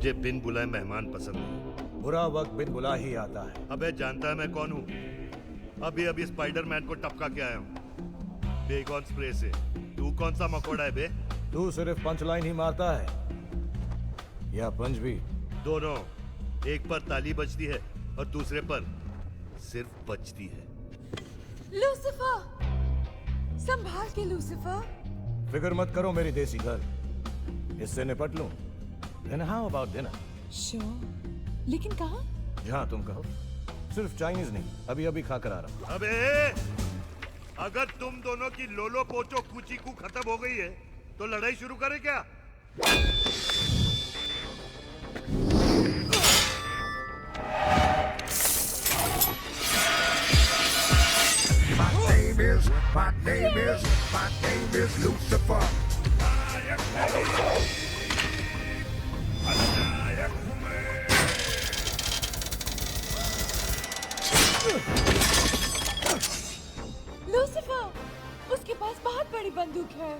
मुझे बिन बुलाए मेहमान पसंद नहीं। बुरा वक्त बिन बुला ही आता है। अबे जानता है मैं कौन हूँ? अभी अभी स्पाइडरमैन को टपका के आया हूँ बेगॉन स्प्रे से। तू कौन सा मकोड़ा है बे? तू सिर्फ पंच लाइन ही मारता है या पंच भी? दोनों। एक पर ताली बजती है और दूसरे पर सिर्फ बजती है। लूसिफर, संभाल के लूसिफर। फिक्र मत करो मेरी देसी गर्ल, इससे निपट लूं। Then how about dinner? Sure, लेकिन कहाँ? जहाँ तुम कहो। सिर्फ चाइनीज नहीं, अभी अभी खा कर आ रहा हूँ। अबे अगर तुम दोनों की लोलो पोचो कुची कू खत्म हो गई है तो लड़ाई शुरू करें क्या? My name is Lucifer. Lucifer, उसके पास बहुत बड़ी बंदूक है।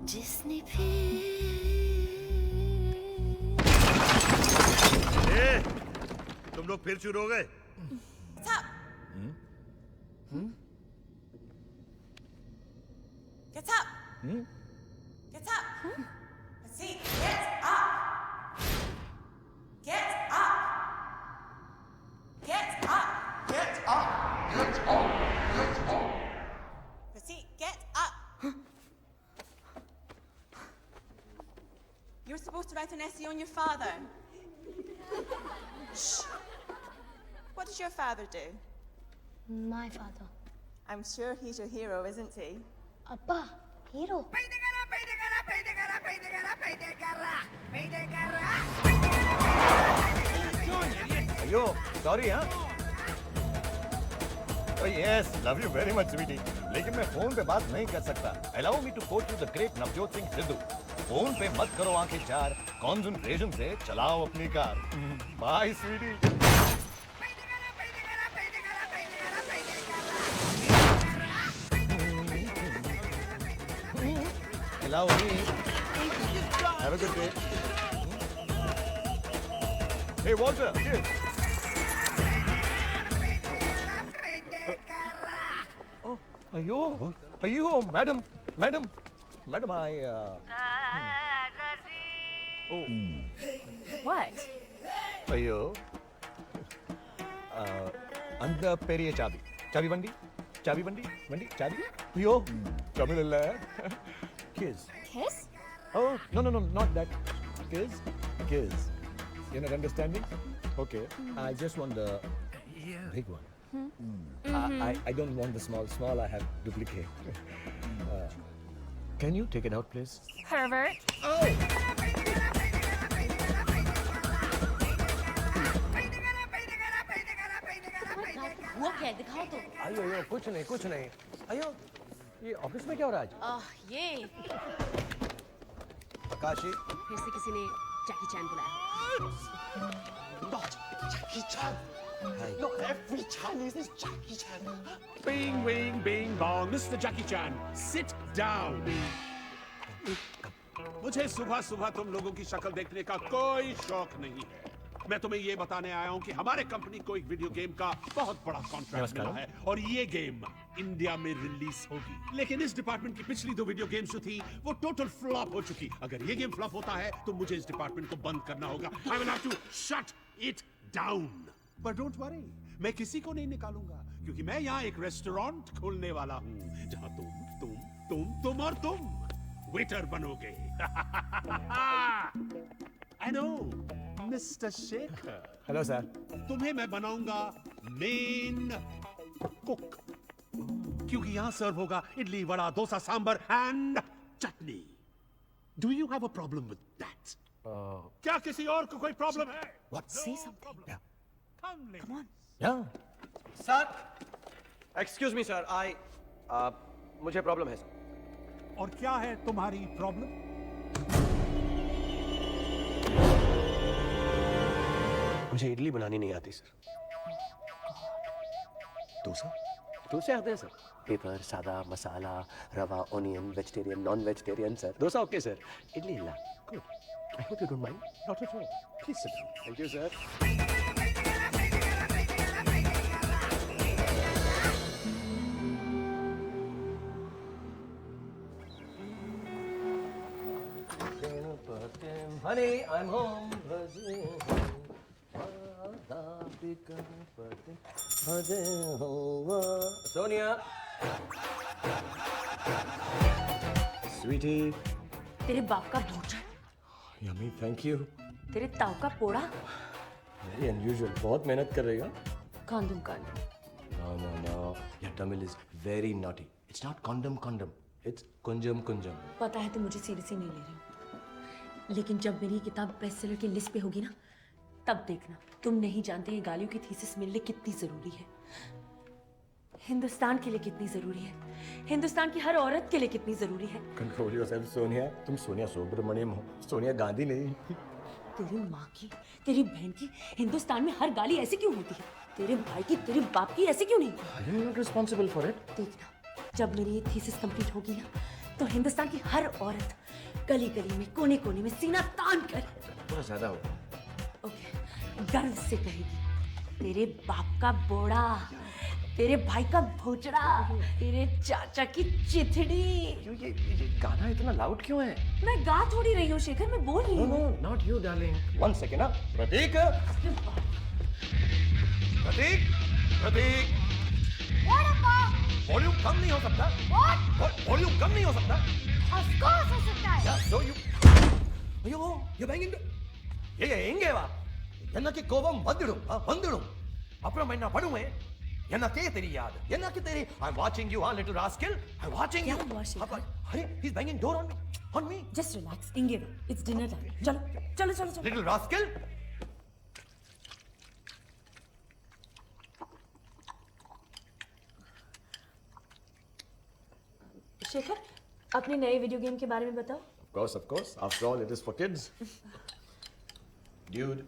जिसने भी तुम लोग फिर शुरू हो गए? Get up! Get up! Pratik, get up! Get up! Get up! Get up! Get up! Get up! Pratik, get up! You were supposed to write an essay on your father. Shh. What does your father do? My father. I'm sure he's your hero, isn't he? Abba, hero. अयो sorry. हाँ yes, love you very much sweetie, लेकिन मैं phone पे बात नहीं कर सकता। Allow me to quote you the great Navjot Singh Sidhu. Phone पे मत करो आंखें चार, कॉन्सेंट्रेशन से चलाओ अपनी car. Bye sweetie. Allow me. Have a good day. Hey Walter, here. Oh, ayo, madam, I. Oh. What? Ayo. Anda periye chabi. Chabi bandi. Chabi. Ayo. Chabi lalla. Kiss. Kiss? Oh, no, not that. Kiss. You're not understanding? Okay. I just want the big one. I don't want the small. I have duplicate. Can you take it out, please? Pervert. वो क्या है, दिखाओ तो। अयो कुछ नहीं। अयो ये ऑफिस में क्या हो रहा है आज? ये काशी फिर से किसी ने जैकी चैन बुलाया। Not Jackie Chan. Not every Chinese is Jackie Chan. Bing, bing, bing, bong. Mr. Jackie Chan, sit down. मुझे सुबह सुबह तुम लोगों की शक्ल देखने का कोई शौक नहीं है। मैं तुम्हें ये बताने आया हूँ कि हमारे कंपनी को एक वीडियो गेम का बहुत बड़ा कॉन्ट्रैक्ट मिला है और ये गेम इंडिया में रिलीज होगी। लेकिन इस डिपार्टमेंट की पिछली 2 वीडियो गेम्स जो थी वो टोटल फ्लॉप हो चुकी। अगर ये गेम फ्लॉप होता है तो मुझे इस डिपार्टमेंट को बंद करना होगा। I will have to shut it down. But don't worry, मैं किसी को नहीं निकालूंगा क्योंकि मैं यहाँ एक रेस्टोरेंट खोलने वाला हूँ जहाँ तुम और तुम वेटर बनोगे। I know mister Shekhar, hello sir. तुम्हें मैं बनाऊंगा मेन कुक, क्योंकि यहां सर्व होगा idli, vada, dosa, sambar and chutney. Do you have a problem with that? क्या किसी और को कोई प्रॉब्लम है? What? Say something. Yeah. Come on. Yeah. Sir, excuse me sir, मुझे प्रॉब्लम है सर। और क्या है तुम्हारी प्रॉब्लम? मुझे इडली बनानी नहीं आती सर। डोसा? डोसे आते हैं सर, पेपर, सादा, masala, rava, onion, vegetarian, non vegetarian sir. Dosa okay sir, idli ला। Good. I hope you don't mind. Not at all, please sit down. Thank you sir. Honey, I'm home. Sonia. Sweetie. तेरे बाप का भोजन, Yummy, thank you. तेरे ताऊ का पोड़ा, Very unusual. बहुत मेहनत कर रही हो। कांदुम कांदुम। No. Your Tamil is very naughty. It's not condom. It's kunjam. पता है तुम मुझे सीरियसली नहीं ले रहे हो, लेकिन जब मेरी किताब बेस्टसेलर की लिस्ट पे होगी ना, तब देखना। तुम नहीं जानते ये गालियों की थीसिस मेरे लिए कितनी जरूरी है, हिंदुस्तान के लिए कितनी जरूरी है, हिंदुस्तान की हर औरत के लिए कितनी जरूरी है। Control yourself, Sonia. तुम सोनिया सुब्रमण्यम हो, सोनिया गांधी नहीं। तेरी माँ की, तेरी बहन की हिंदुस्तान में हर गाली ऐसी क्यों होती है? तेरे भाई की, तेरे बाप की ऐसी क्यों नहीं? I'm not responsible for it. देखना, जब मेरी ये थीसिस कंप्लीट होगी ना, तो हिंदुस्तान की हर औरत गली गली में, कोने कोने में सीना तान कर, थोड़ा ज्यादा हो। ओके, गर्व से कहेगी, तेरे बाप का बोड़ा, तेरे भाई का भोजड़ा, तेरे चाचा की चिथड़ी। ये गाना इतना लाउड क्यों है? मैं गा थोड़ी रही हूँ शेखर, मैं बोल रही हूँ। No, not you, darling. One second, ना। प्रतीक। वॉल्यूम कम नहीं हो सकता? वॉल्यूम कम नहीं हो सकता? Of course हो सकता है. Yeah, so you. ಅಯ್ಯೋ, you're banging the. ಹೆಂಗೆ ವಾ? ಎನ್ನಕ್ಕೆ ಕೋಪಂ ಬಂದಿಡು. ಅப்புறம் என்ன பண்ணுவேன்? என்னக்கே தெரியாது. என்னಕ್ಕೆ தெரி? I'm watching you, little rascal. I'm watching you. क्या हुआ शेखर? अरे, he's banging door on me. Just relax, इंगे वा. It's dinner time. चलो. Little rascal. शेखर, अपने नए वीडियो गेम के बारे में बताओ। Of course. After all, it is for kids. Dude.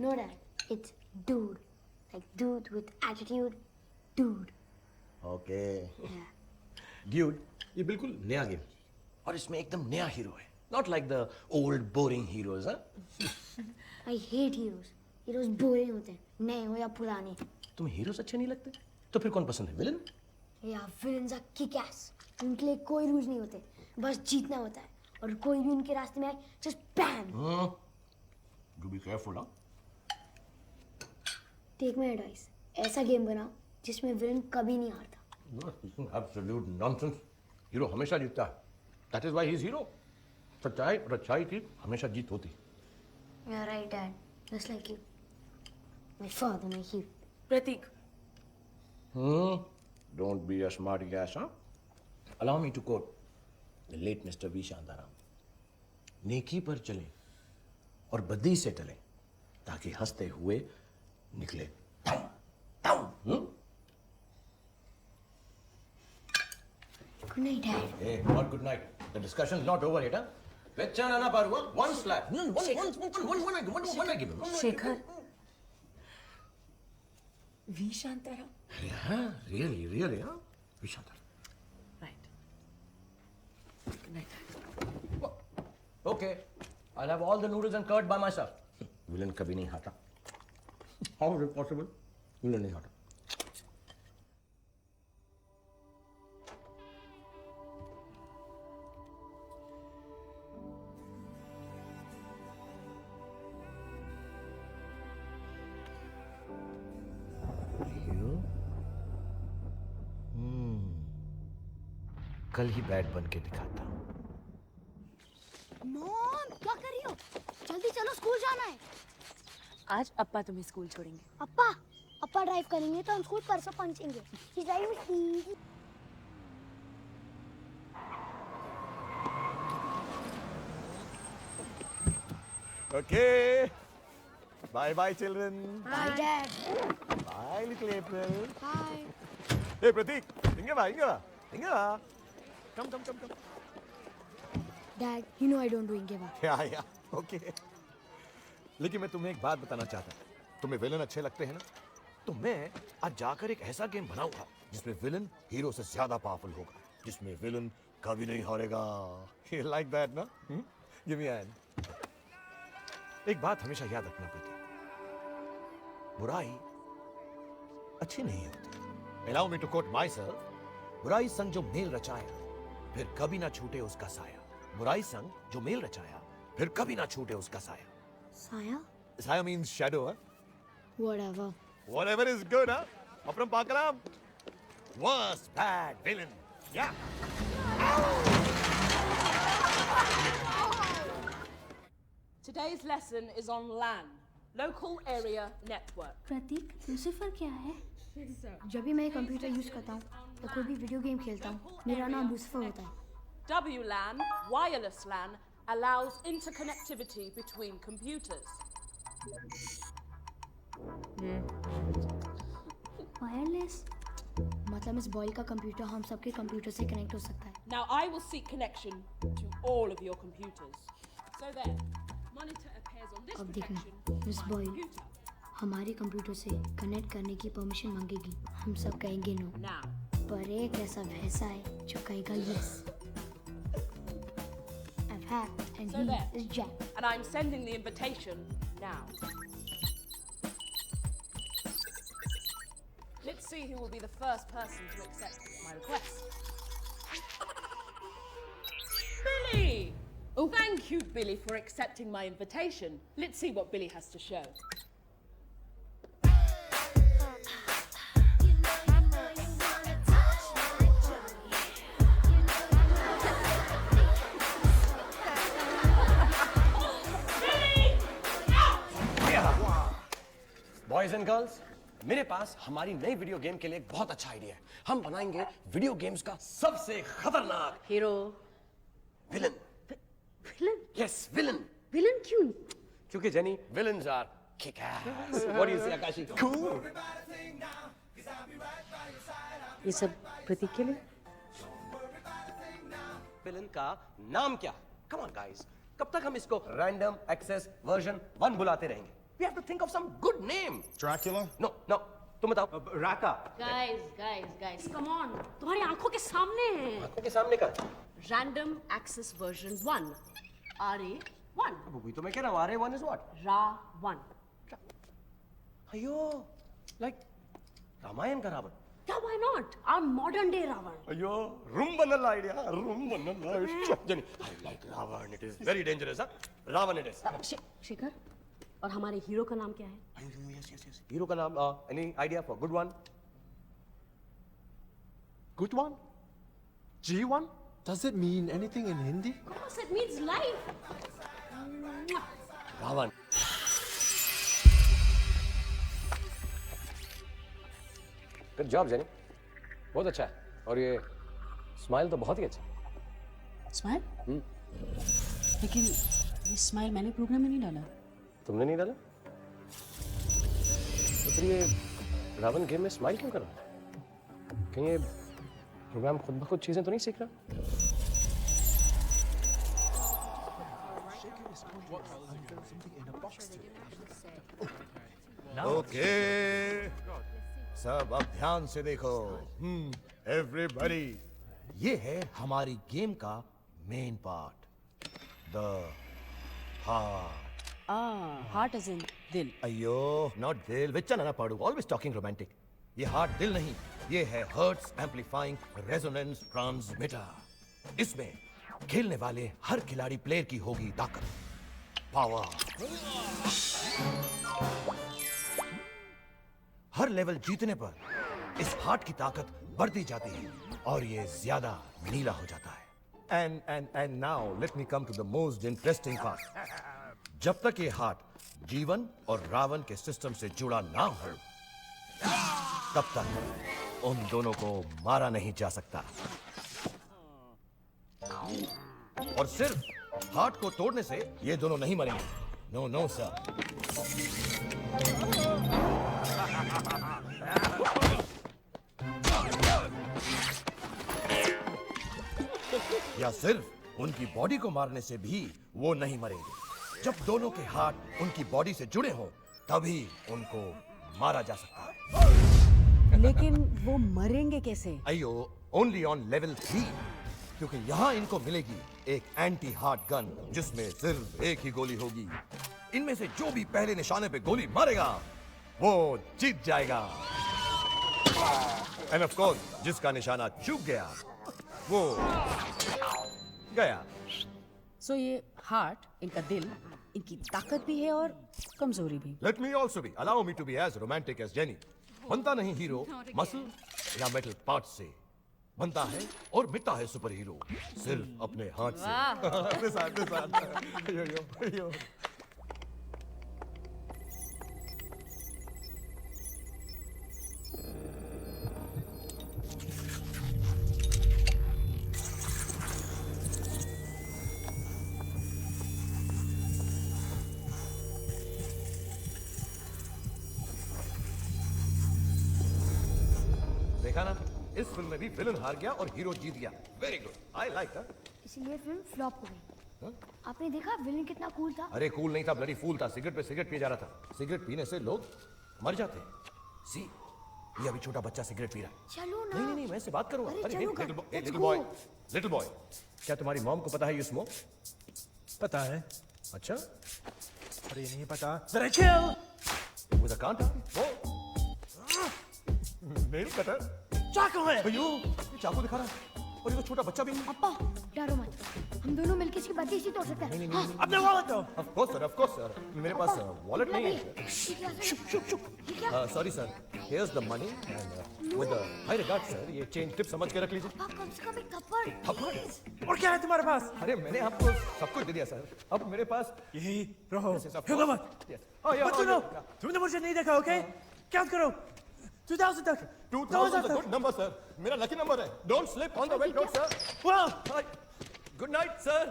No, Dad. It's dude. Like dude with attitude. Dude. Okay. Yeah. Dude, ये बिल्कुल नया गेम और इसमें एकदम नया हीरो है. Not like the old boring heroes, huh? I hate heroes. Heroes boring होते हैं, नए हो या पुराने. तुम्हें हीरोज अच्छे नहीं लगते? तो फिर कौन पसंद है? विलन? या villains are kick-ass. उनके लिए कोई रूल्स नहीं होते, बस जीतना होता है. और कोई भी उनके रास्ते में आए, just bam. Do be careful, huh? Take my advice. ऐसा गेम बनाओ जिसमें विलन कभी नहीं हारता. Absolute nonsense. हीरो हमेशा जीतता है. That is why he is hero. सच्चाई और अच्छाई की हमेशा जीत होती. You're right, Dad. Just like you. My father, my hero. Prateek, Don't be a smarty ass, huh? Allow me to quote the late Mr. V. Shantaram. नेकी पर चलें और बदी से टलें ताकि हंसते हुए निकले. Good night, Dad. Hey, what good night. The discussion is not over yet, huh? Vechana na paru, one slap. One I give him. Shekhar, V Shantaram. Yeah, really, huh? V. Shantaram. Right. Good night. Okay, I'll have all the noodles and curd by myself. Villain कभी नहीं हारता. How is it possible? Villain नहीं हारता. कल ही bad बन के दिखाता हूँ। मॉम क्या कर रही हो? जल्दी चलो, स्कूल जाना है। आज अप्पा तुम्हें स्कूल छोड़ेंगे। अप्पा ड्राइव करेंगे तो हम स्कूल परसों पहुंचेंगे। He's driving speed. Okay. Bye bye children. Bye, Dad. Bye little April. Bye. Hey Pratik, inge ba. Come. Dad, you know I don't do Ingeva. Yeah, okay. लेकिन मैं तुम्हें एक बात बताना चाहता हूँ। तुम्हें विलन अच्छे लगते हैं ना? तो मैं आज जाकर एक ऐसा गेम बनाऊंगा जिसमें विलन हीरो से ज्यादा पावरफुल होगा, जिसमें विलन कभी नहीं हारेगा। You like that, ना? Give me a hand. एक बात हमेशा याद रखना पड़ती, बुराई अच्छी नहीं होती। Allow me to quote myself. बुराई संग जो मेल रचाया, फिर कभी ना छूटे उसका साया। बुराई संग जो मेल रचाया, फिर कभी ना छूटे उसका साया। Saya? Saya means shadow, huh? Whatever. Whatever is good, huh? Apram Pakalam. Worst bad villain. Yeah. Today's lesson is on LAN, Local Area Network. Prateek, Lucifer क्या है? जब भी मैं कंप्यूटर यूज करता हूँ या कोई भी वीडियो गेम खेलता हूँ, मेरा नाम लूसीफर होता है। WLAN, wireless LAN, allows interconnectivity between computers. Wireless मतलब इस बॉय का कंप्यूटर हम सबके कंप्यूटर से कनेक्ट हो सकता है। Now I will seek connection to all of your computers. So there, monitor appears on this अब देखना, protection miss on my boy computer. हमारे कंप्यूटर से कनेक्ट करने की परमिशन मांगेगी। हम सब कहेंगे नो, Now, पर एक ऐसा भैंसा है जो कहेगा yes. I've hacked and So he there. is Jack. and I'm sending the invitation now. Let's see who will be the first person to accept my request. Billy! Oh, thank you, Billy, for accepting my invitation. Let's see what Billy has to show. Boys and girls, मेरे पास हमारी नई video game के लिए एक बहुत अच्छा idea है। हम बनाएंगे वीडियो गेम्स का सबसे खतरनाक hero villain. Villain yes, villain. Villain क्यों? क्योंकि Jenny, villains are kick ass. What do you say Akashi? Cool. ये सब प्रतीक के लिए? विलन का नाम क्या? कम ऑन गाइस, कब तक हम इसको रैंडम एक्सेस वर्जन 1 बुलाते रहेंगे? We have to think of some good name. Dracula? No, तुम बताओ। राका। Guys, come on. तुम्हारी आंखों के सामने है। आंखों के सामने का। Random Access Version 1. RA1. अब वही तो मैं कह रहा हूँ। RA1 is what? Ra1. अयो, like रामायण का Ravan. Yeah, why not? Our modern day Ravan. अयो, रूम बनल आइडिया, रूम बनल idea. Jenny, I like Ravan. It is very dangerous, huh? Ravan it is. Shekhar, और हमारे हीरो का नाम क्या है? Yes. हीरो का नाम, any idea for good one? Good one? G1? Does it mean anything in Hindi? Of course, it means life. Ravan. Good job, Jenny. बहुत अच्छा है। और ये स्माइल तो बहुत ही अच्छा है। स्माइल? लेकिन ये स्माइल मैंने प्रोग्राम में नहीं डाला। तुमने नहीं डाला? तो फिर ये रावण गेम में स्माइल क्यों कर रहा है? कहीं ये प्रोग्राम खुद ब खुद चीजें तो नहीं सीख रहा? ओके, सब अब ध्यान से देखो। एवरीबॉडी, ये है हमारी गेम का main part, the heart. Heart is in दिल। अयो, नॉट दिल, विच्चा ना पाड़ू, ऑलवेज टॉकिंग रोमांटिक। ये हार्ट दिल नहीं, ये है हर्ट्स एम्पलीफाइंग रेजोनेंस ट्रांसमीटर। इसमें खेलने वाले हर खिलाड़ी प्लेयर की होगी ताकत, पावर। हर लेवल जीतने पर इस हार्ट की ताकत बढ़ती जाती है और ये ज्यादा नीला हो जाता है. And now let me come to the most interesting part. जब तक ये हार्ट जीवन और रावण के सिस्टम से जुड़ा ना हो, तब तक उन दोनों को मारा नहीं जा सकता. और सिर्फ हार्ट को तोड़ने से ये दोनों नहीं मरेंगे. No no sir. या सिर्फ उनकी बॉडी को मारने से भी वो नहीं मरेंगे. जब दोनों के हार्ट उनकी बॉडी से जुड़े हों, तभी उनको मारा जा सकता है. लेकिन वो मरेंगे कैसे? अयो, ओनली ऑन लेवल 3. क्योंकि यहां इनको मिलेगी एक एंटी हार्ट गन, जिसमें सिर्फ एक ही गोली होगी. इनमें से जो भी पहले निशाने पे गोली मारेगा, वो जीत जाएगा. एंड ऑफ कोर्स, जिसका निशाना चूक गया, वो गया. So ये हार्ट, इनका दिल, इनकी ताकत भी है और कमजोरी भी. Let me also be. Allow me to be as romantic as Jenny. बनता नहीं हीरो मसल या मेटल पार्ट से, बनता है और मिटता है सुपर हीरो सिर्फ अपने हाथ से. अपने साथ. यो. देखा ना, इस फिल्म में भी विलन हार गया और हीरो जीत गया. Very good. I like that. इसलिए फिल्म फ्लॉप हो गई. आपने देखा विलन कितना कूल था? अरे कूल नहीं था, ब्लडी फूल था. सिगरेट पे सिगरेट पिए जा रहा था. सिगरेट पीने से लोग मर जाते हैं. सी, ये अभी छोटा बच्चा सिगरेट पी रहा है. चलो ना. नहीं, मैं इससे बात करूंगा. अरे अरे चलो लिटिल बॉय, क्या तुम्हारी मॉम को पता है यू स्मोक? पता है. अच्छा. अरे नहीं पता. जरा chill. With a कांटा? वो नहीं पता. चाकू है. अयो, ये चाकू दिखा रहा है. और ये तो छोटा बच्चा भी नहीं. पापा डरो मत. हम दोनों मिलकर इसकी बत्ती इसी तोड़ सकते हैं. हाँ. अपने वॉलेट दो. Of course sir. मेरे पास वॉलेट नहीं है. Sorry sir. Here's the money and with the high regard sir. ये चेंज टिप समझ के रख लीजिए. पापा कम से कम एक थप्पड़. थप्पड़? और क्या है तुम्हारे पास? अरे मैंने आपको सब कुछ दे दिया सर. अब मेरे पास यही रहो. Yes, of हिलो course. मत. Yes. मत सुनो. तुमने मुझे नहीं देखा, ओके? काउंट करो. 2000 तक. 2000 is a good number sir. मेरा लकी नंबर है. Don't slip on the wet road sir. Well, Good night sir.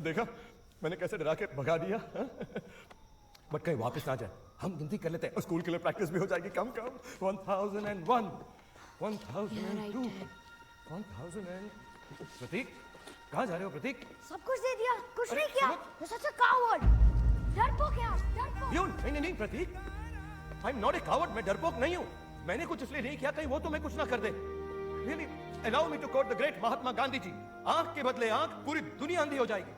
देखा, मैंने कैसे डरा के भगा दिया. बट कहीं वापस ना जाए. हम गिनती कर लेते हैं. स्कूल के लिए प्रैक्टिस भी हो जाएगी. कम 1001 1002 1000. प्रतीक, कहाँ जा रहे हो प्रतीक? सब कुछ दे दिया, कुछ अरे, नहीं किया. सुनो. You're such a coward. डरपोक है आप, डरपोक. क्यों? नहीं प्रतीक. I'm not a coward. मैं डरपोक नहीं हूँ. मैंने कुछ इसलिए नहीं किया कहीं वो तो मैं कुछ ना कर दे. Really, allow me to quote the great Mahatma Gandhi ji. आंख के बदले आंख, पूरी दुनिया अंधी हो जाएगी.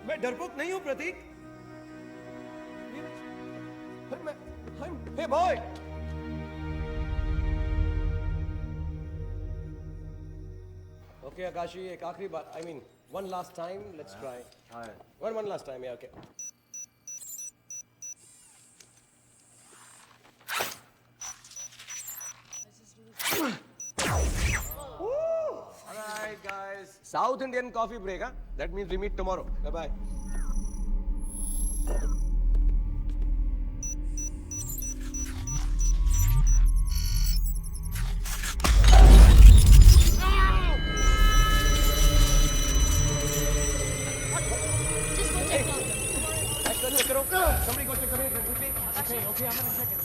मैं डरपोक नहीं हूँ प्रतीक. Hey boy. Okay, Akashi, एक आखिरी बार. I mean, one last time. Let's try. One last time. Yeah, okay. Alright, guys. South Indian coffee break, huh? That means we meet tomorrow. Bye-bye. Somebody go check the minute quickly. Okay, I'm gonna check it.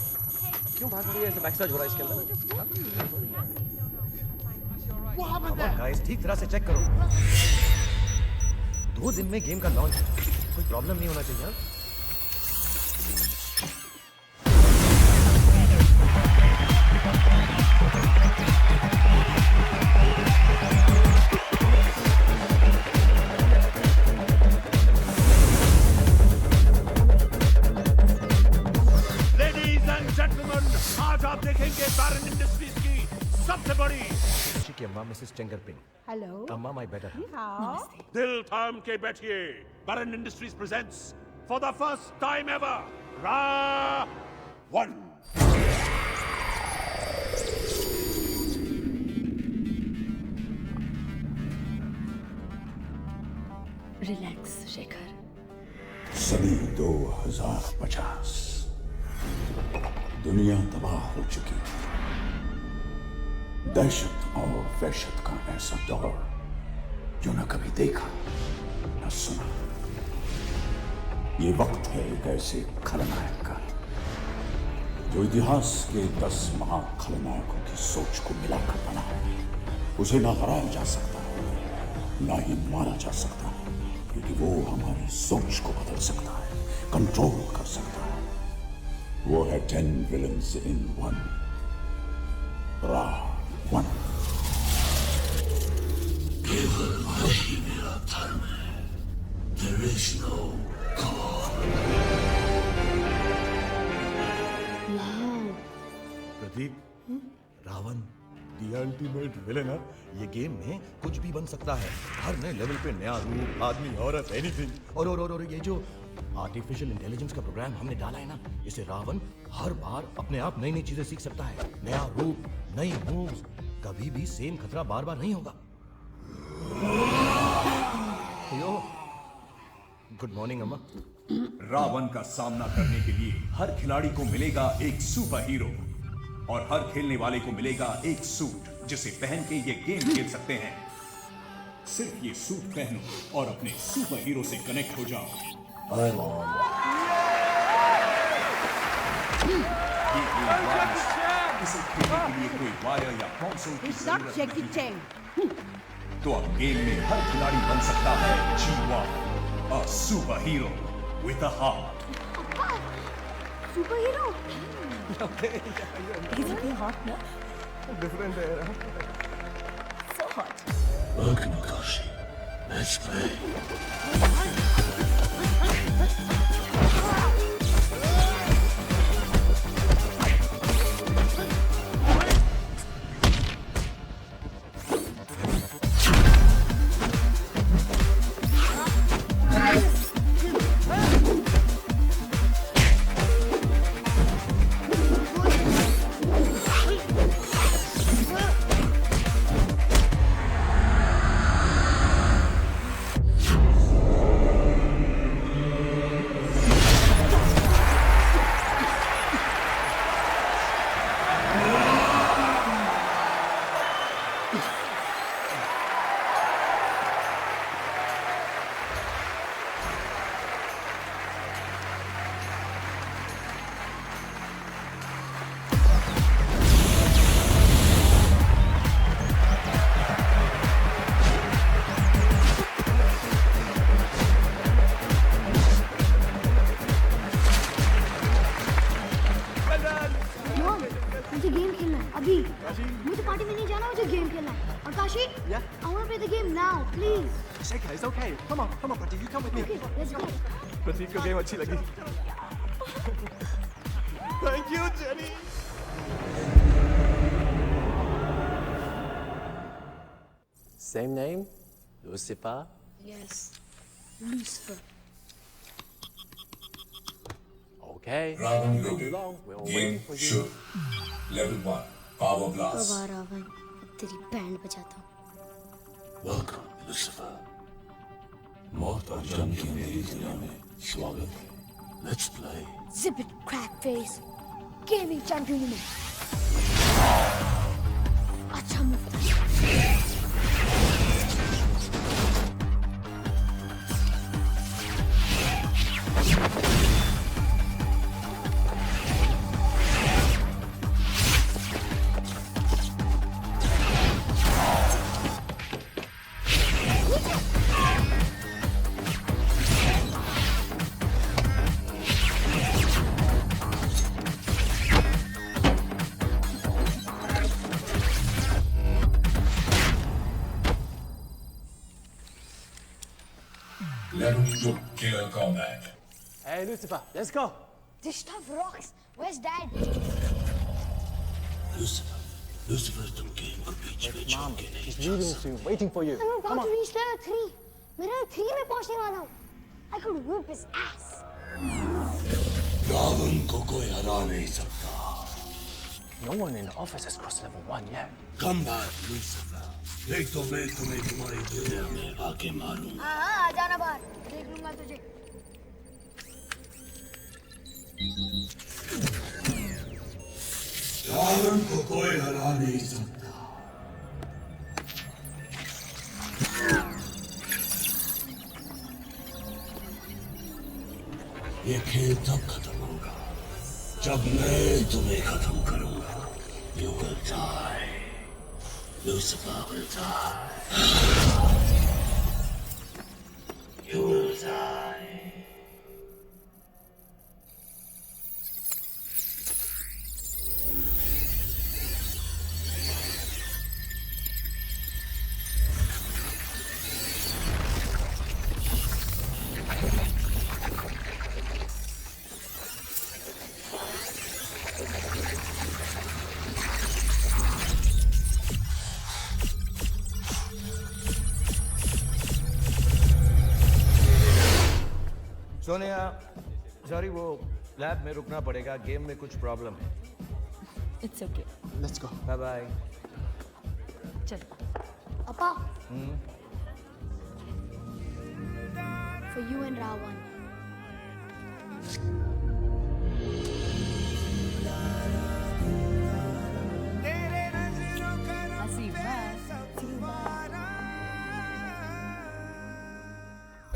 क्यों भाग रही है? ऐसे backstage हो रहा है इसके अंदर. गाइस, ठीक तरह से चेक करो. 2 दिन में गेम का लॉन्च. कोई प्रॉब्लम नहीं होना चाहिए. Ladies and gentlemen, आज आप देखेंगे बैरन इंडस्ट्रीज की सबसे बड़ी. की अम्मा मिसेस चेंगरपिंग. Hello. अम्मा माय बेटर. दिल थाम के बैठिए. बैरन industries presents for the 1st time ever Ra1. Relax Shekhar. सदी 2050 दुनिया तबाह हो चुकी, दहशत और वहशत का ऐसा दौर जो न कभी देखा न सुना। ये वक्त है एक ऐसे खलनायक का जो इतिहास के 10 महाखलनायकों की सोच को मिलाकर बना है। उसे ना हराया जा सकता है, ना ही मारा जा सकता है, क्योंकि वो हमारी सोच को बदल सकता है, कंट्रोल कर सकता है। वो है 10 villains in 1, Ra-1। केवल वही मेरा धर्म है। There is no God। Pradeep, Ravan the ultimate villain है। ये गेम में कुछ भी बन सकता है, हर नए लेवल पे नया रूप, आदमी, औरत, एनीथिंग। और ये जो आर्टिफिशियल इंटेलिजेंस का प्रोग्राम हमने डाला है ना, इससे रावण हर बार अपने आप नई नई चीजें सीख सकता है, नया रूप, नई मूव्स। कभी भी सेम खतरा बार बार नहीं होगा। गुड मॉर्निंग अम्मा। रावण का सामना करने के लिए हर खिलाड़ी को मिलेगा एक सुपर हीरो और हर खेलने वाले को मिलेगा एक सूट जिसे पहन के ये गेम खेल सकते हैं। सिर्फ ये सूट पहनो और अपने सुपर हीरो से कनेक्ट हो जाओ। ये गेम वायरलेस है। इसे खेलने के लिए कोई वायर या कंसोल की जरूरत नहीं है। तो अब गेम में हर खिलाड़ी बन सकता है G1, a superhero with a heart। Super hero. He's looking hot now. Different है। So hot. Welcome, Kashi। Let's play। मुझे गेम खेलना है अभी। मुझे पार्टी में नहीं जाना, मुझे गेम खेलना है। और Kashi, I want to play the game now, please। Shekhar, it's okay. Come on, Pradeep, you come with me. Okay, let's go। Pradeep को गेम अच्छी लगी। Thank you jenny. Same name, Lucifer. Yes, Lucifer। Okay. Ravan Not ready। too long. We'll Game wait for you. shoot। Level 1, Power Blast। अब आ रावण, अब तेरी band बजाता हूँ। Welcome, Lucifer। मौत और जन्म की अंधेरी दुनिया में स्वागत है। Let's play। Zip it, crack face। Gaming champion में। अच्छा मूव था। Level 2, Killer Combat। Hey, Lucifer, let's go. This stuff rocks। Where's Dad? Lucifer, तुम गेम को बीच में छोड़ के नहीं He's leaving soon, waiting for you. I'm about to reach level 3। मैं level 3 में पहुंचने वाला हूँ। I could whip his ass। Ravan को कोई हरा नहीं सकता। No one in the office has crossed level 1 yet. Come back, Lucifer. नहीं तो मैं तुम्हें तुम्हारी दुनिया में आके मारूं। हाँ हाँ, आ जाना बाहर, देख लूंगा तुझे। रावण को कोई हरा नहीं सकता। ये खेल तब खत्म होगा जब मैं तुम्हें खत्म करूंगा। You will die. Lucifer will die. You will die. Sonia, sorry वो लैब में रुकना पड़ेगा, गेम में कुछ प्रॉब्लम है। It's okay. Let's go. Bye bye. चलो। Appa. For you and Ravan. I'll see you back.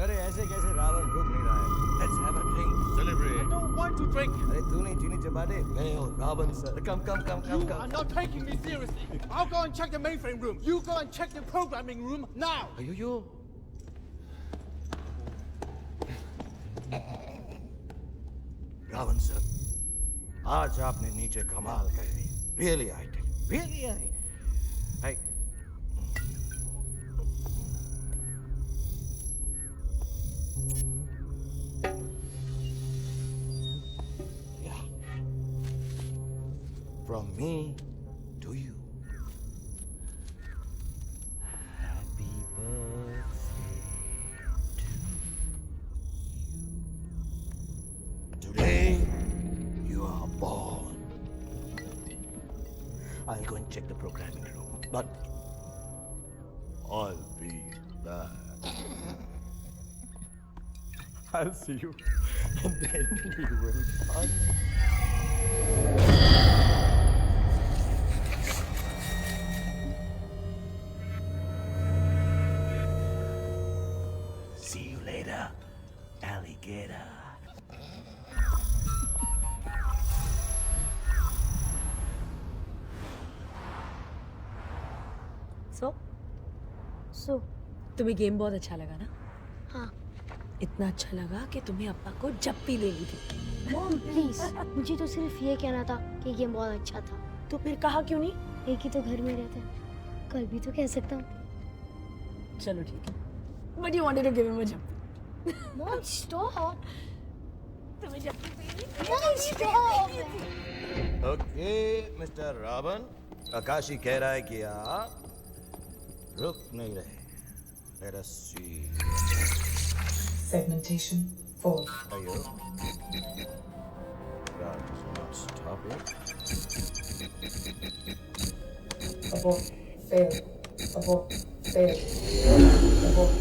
अरे ऐसे कैसे रावण रुक नहीं रहा है? Let's have a drink. Celebrate. I don't want to drink. अरे तू नहीं चीनी चबा दे। मैं हूँ Ravan sir. Come. You are not taking me seriously. I'll go and check the mainframe room. You go and check the programming room now. अयो Ravan sir, आज आपने नीचे कमाल कर दी। Really I did. Really I. Yeah. From me to you. Happy birthday to you. Today, you are born. I'll go and check the programming room, but I'll be back. I'll see you, and then we will fight. See you later, alligator. So, तुम्हें game बहुत अच्छा लगा ना? हाँ। इतना अच्छा लगा कि तुम्हें अप्पा को जप्पी लेनी थी। Mom, please. मुझे तो सिर्फ ये कहना था कि गेम बहुत अच्छा था। तो फिर कहा क्यों नहीं? एक ही तो घर में रहते हैं। कल भी तो कह सकता हूँ। चलो ठीक है। But you wanted to give him a जप्पी। Mom, stop. तुम्हें जप्पी देनी? Mom, stop. Okay, Mr. Ravan, आकाशी कह रहा है कि आप रुक नहीं रहे। Let us see. Segmentation 4. Ayo. That is not stopping. Abort. Fail. Abort. Fail. Abort.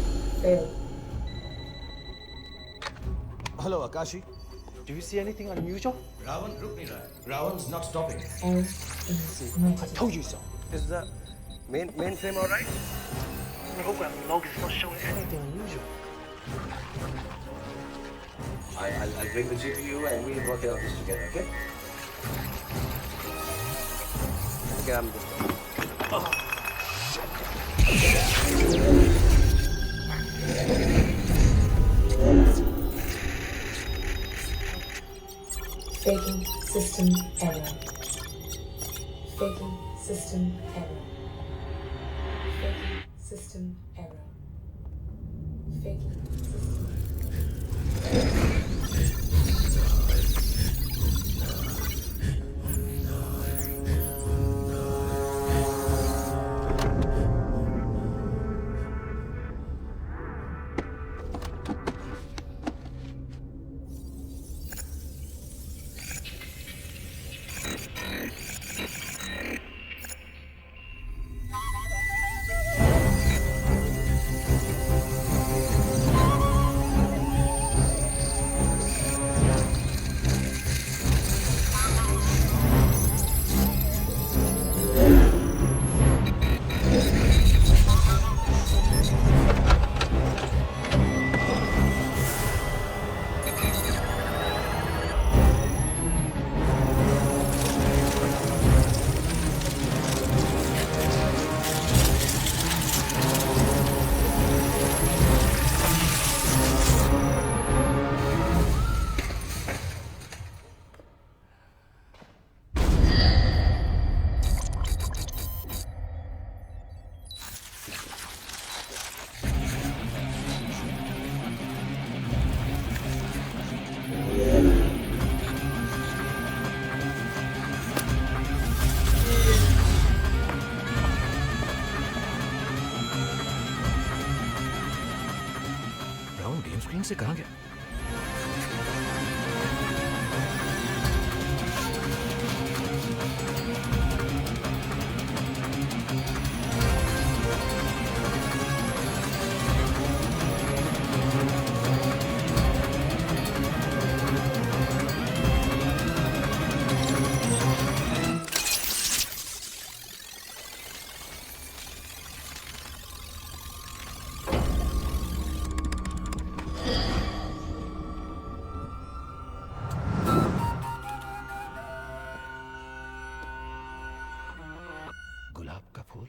Fail. Hello, Akashi. Do you see anything unusual? Ravan रुक नहीं रहा है. Ravan's not stopping. All is not. I told you so. Is the mainframe all right? Programming log is not showing anything unusual. I'll bring the GPU and we'll work out this together, okay? Okay, I'm just... Faking system error. Faking system error. Faking system error. Faking system. Screen से करेंगे। गुलाब का फूल।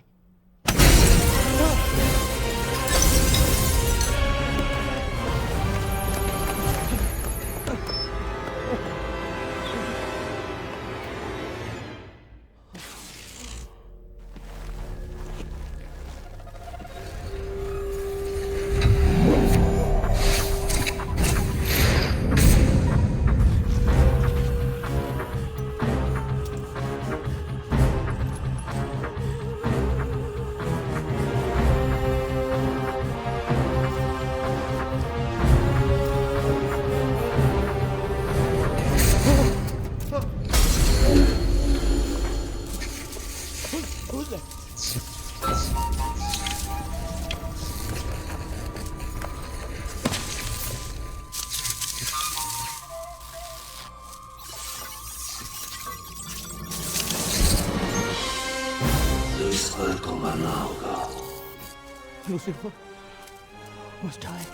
Lucifer को मरना होगा। Lucifer must die.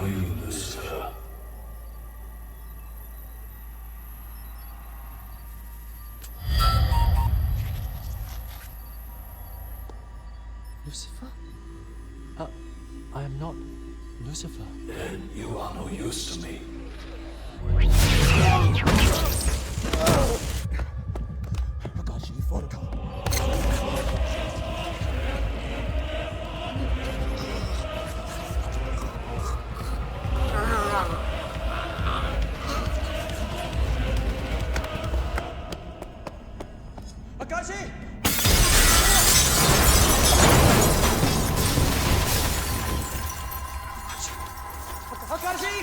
Are you Lucifer? Lucifer? I am not Lucifer. Then you are no use to me. Akashi, Vorka. Akashi! Akashi!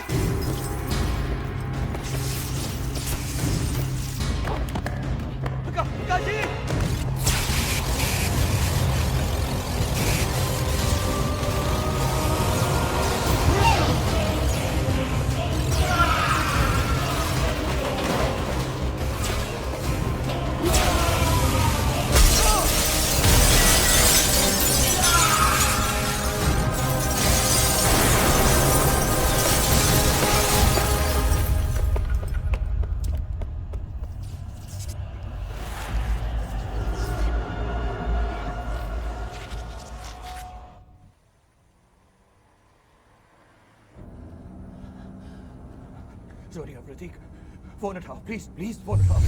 Akashi! Zoria, Pratik, phone it off. Please, please, phone it off.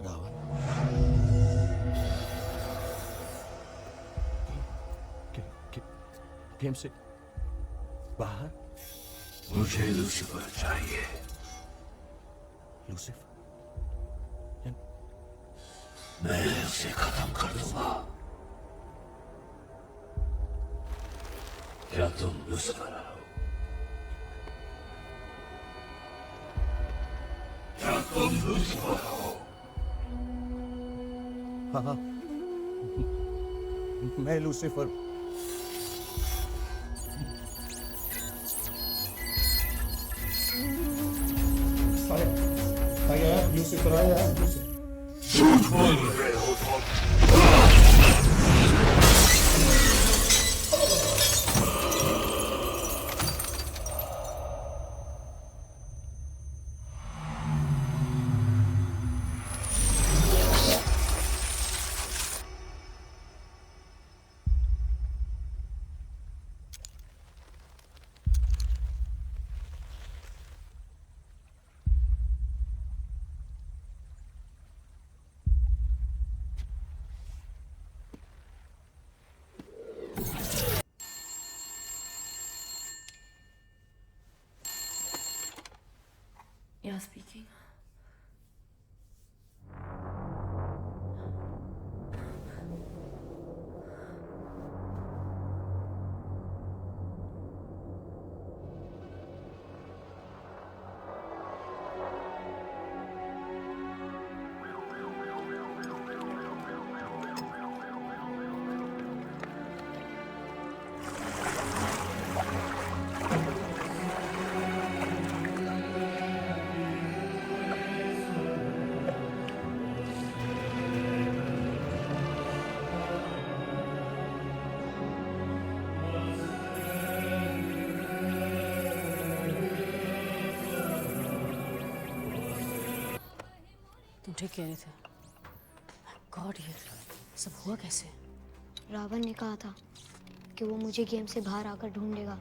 Ravan game से बाहर। मुझे Lucifer चाहिए। Lucifer मैं उसे खत्म कर दूंगा। क्या तुम लूसीफर हो? क्या तुम लूसीफर हो? हाँ मैं लूसीफर। आया लूसीफर आया। झूठ बोल रहे हो तुम। Yeah, speaking. तुम ठीक कह रहे थे। गॉड, ये सब हुआ कैसे? रावण ने कहा था कि वो मुझे गेम से बाहर आकर ढूंढेगा।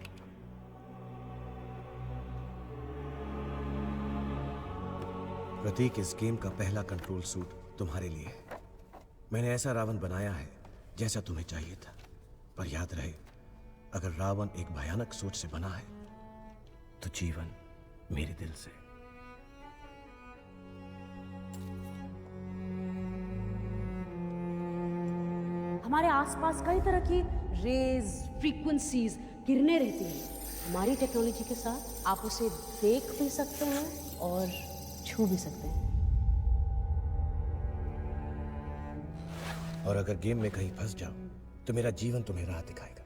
प्रतीक, इस गेम का पहला कंट्रोल सूट तुम्हारे लिए है। मैंने ऐसा रावण बनाया है जैसा तुम्हें चाहिए था। पर याद रहे, अगर रावण एक भयानक सोच से बना है तो जीवन मेरे दिल से। हमारे आसपास कई तरह की रेज, फ्रीक्वेंसीज, किरणें रहती हैं। हमारी टेक्नोलॉजी के साथ आप उसे देख भी सकते हैं और छू भी सकते हैं। और अगर गेम में कहीं फंस जाओ तो मेरा जीवन तुम्हें राह दिखाएगा।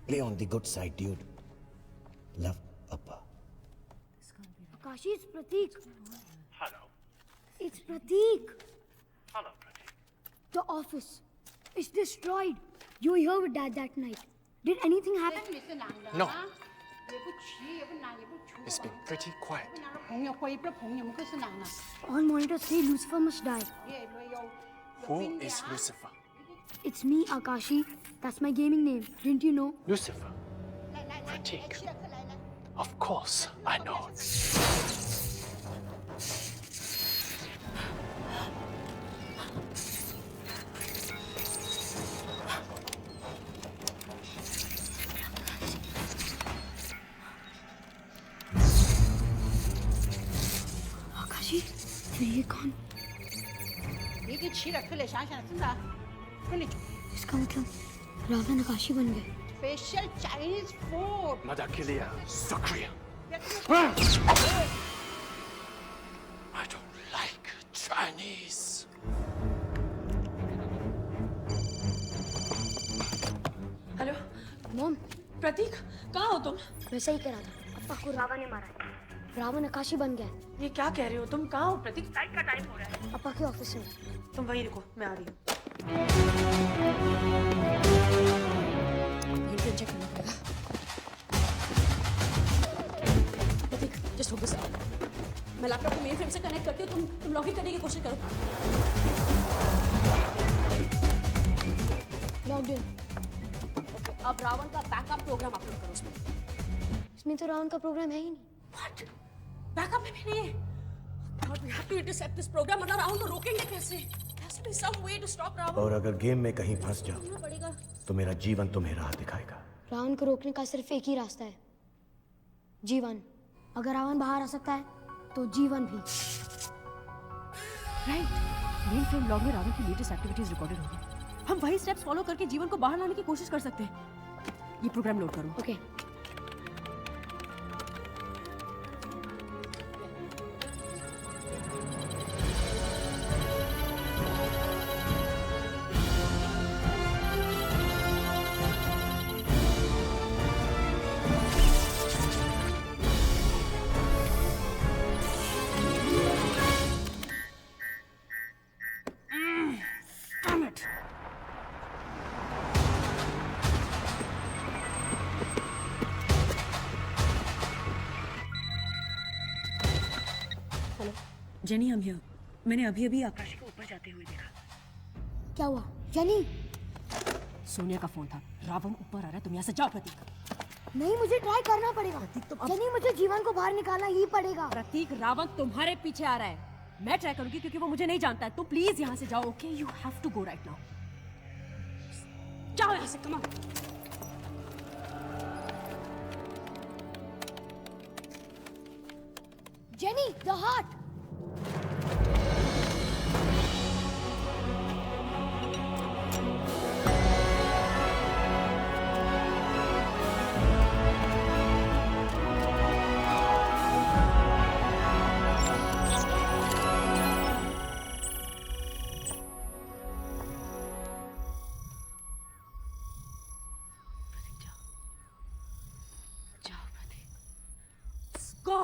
Play on the good side dude. Love, Appa. Akashi, it's Pratik. Hello. It's Pratik. Hello, Pratik. The office. It's destroyed. You were here with Dad that night. Did anything happen? No. It's been pretty quiet. All monitors say Lucifer must die. Who is Lucifer? It's me, Akashi. That's my gaming name. Didn't you know? Lucifer. Pratik. Of course, I know. Akashi, ये कौन? इसका मतलब रावण आकाशी बन गए। Special Chinese food. Madakilia, Sakriya. I don't like Chinese. Hello mom, Prateek, कहाँ हो तुम? मैं सही कह रहा था। अप्पा को रावण ने मारा है। रावण आकाशी बन गया है। ये क्या कह रहे हो तुम? कहाँ हो प्रतीक? फ्लाइट का टाइम हो रहा है। अप्पा के ऑफिस में। तुम वहीं रुको, मैं आ रही हूँ। चेक करना पड़ेगा। प्रतीक, जस्ट होल्ड दिस। मैं लैपटॉप को मेन फ्रेम से कनेक्ट करती हूँ। तुम लॉगिन करने की कोशिश करो। Logged in. अब रावण का बैकअप प्रोग्राम अपलोड करो उसमें। इसमें तो रावण का प्रोग्राम है ही नहीं। What? बैकअप में भी नहीं है। God, we have to intercept this program. वरना रावण को रोकेंगे कैसे? There has to be some way to stop Ravan. और अगर गेम में कहीं फंस जाओ करना पड़ेगा। तो मेरा जीवन तुम्हें राह दिखाएगा। रावण को रोकने का सिर्फ एक ही रास्ता है, जीवन। अगर रावण बाहर आ सकता है तो जीवन भी। राइट, मेन फ्रेम लॉग में रावण की लेटेस्ट एक्टिविटीज रिकॉर्डेड होगी। हम वही स्टेप्स फॉलो करके जीवन को बाहर लाने की कोशिश कर सकते हैं। ये प्रोग्राम लोड करो। ओके। जेनी हम हियर। मैंने अभी अभी आकाशी को ऊपर जाते हुए देखा। क्या हुआ जेनी? सोनिया का फोन था। रावण ऊपर आ रहा है, तुम यहाँ से जाओ प्रतीक। नहीं, मुझे ट्राई करना पड़ेगा। जेनी, मुझे जीवन को बाहर निकालना ही पड़ेगा। प्रतीक, रावण तुम्हारे पीछे आ रहा है। मैं ट्राई करूंगी क्योंकि वो मुझे नहीं जानता है। तुम प्लीज यहाँ से जाओ, okay? You have to go right now. जाओ यहाँ से, come on. Jenny, the heart. Go!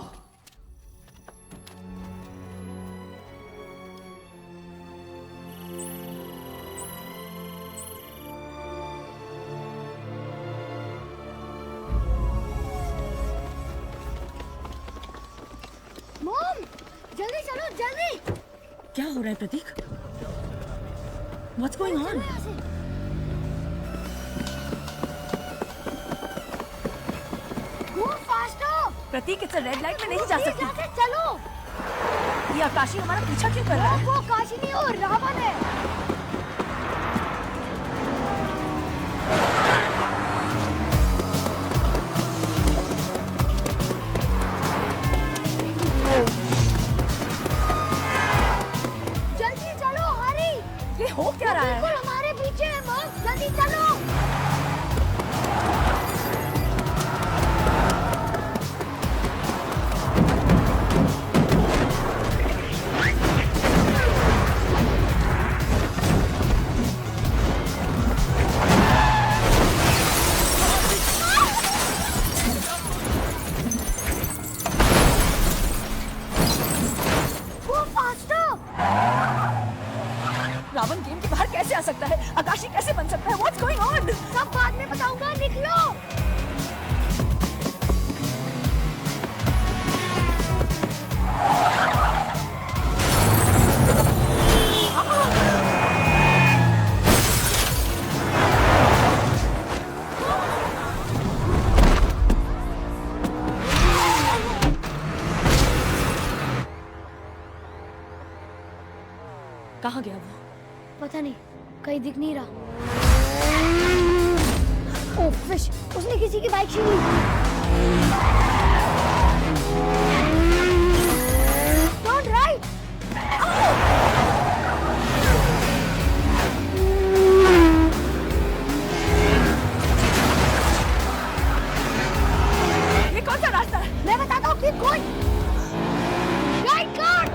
Mom, जल्दी चलो, जल्दी। क्या हो रहा है Prateek? What's going on? Go faster! Prateek, it's a red light, में नहीं जा सकती। यहाँ से चलो। ये आकाशी हमारा पीछा क्यों कर रहा है? वो काशी नहीं, वो रावण है। जल्दी चलो, हरी। ये हो क्या रहा है? बिल्कुल हमारे पीछे है मॉम, जल्दी चलो। रावण गेम के बाहर कैसे आ सकता है? आकाशी कैसे बन सकता है? What's going on? सब बाद में बताऊंगा, निकलो। कहाँ गया वो? पता नहीं, कहीं दिख नहीं रहा। ओह फिश, उसने किसी की बाइक छीन ली। Don't ride! ये कौन सा रास्ता है? मैं बताता हूँ, keep going. Right guard!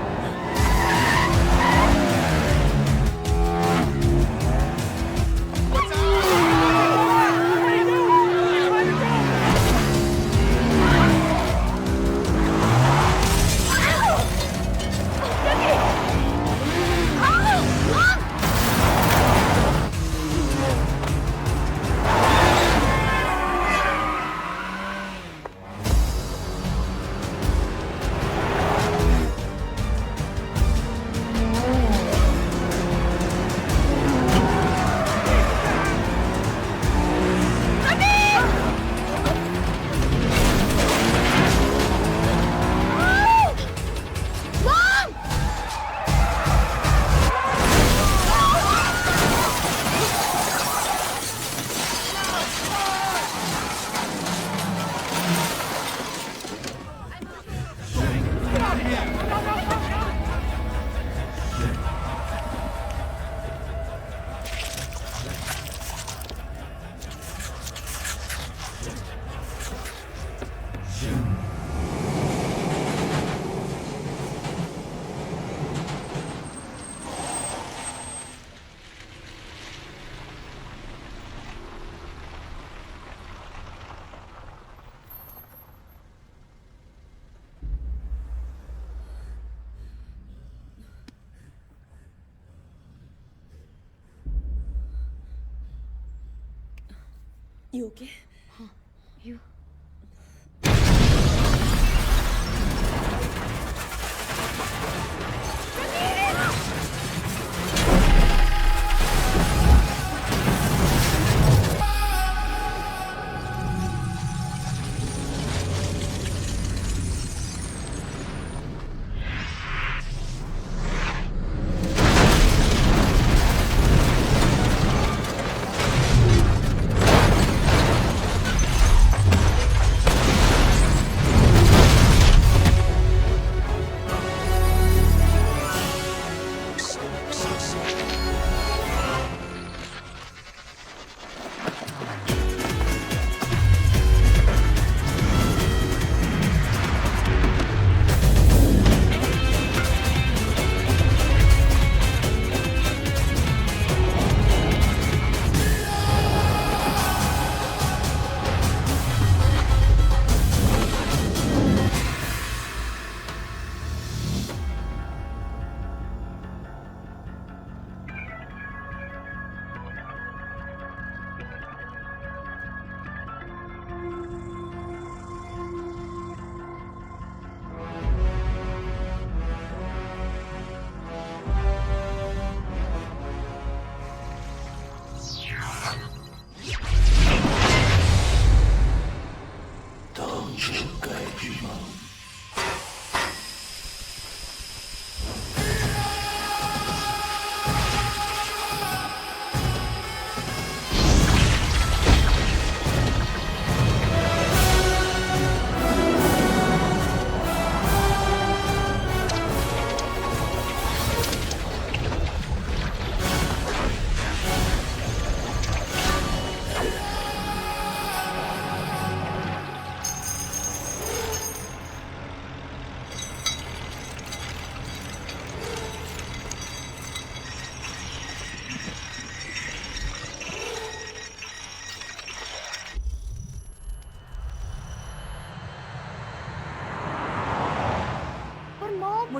You okay? You.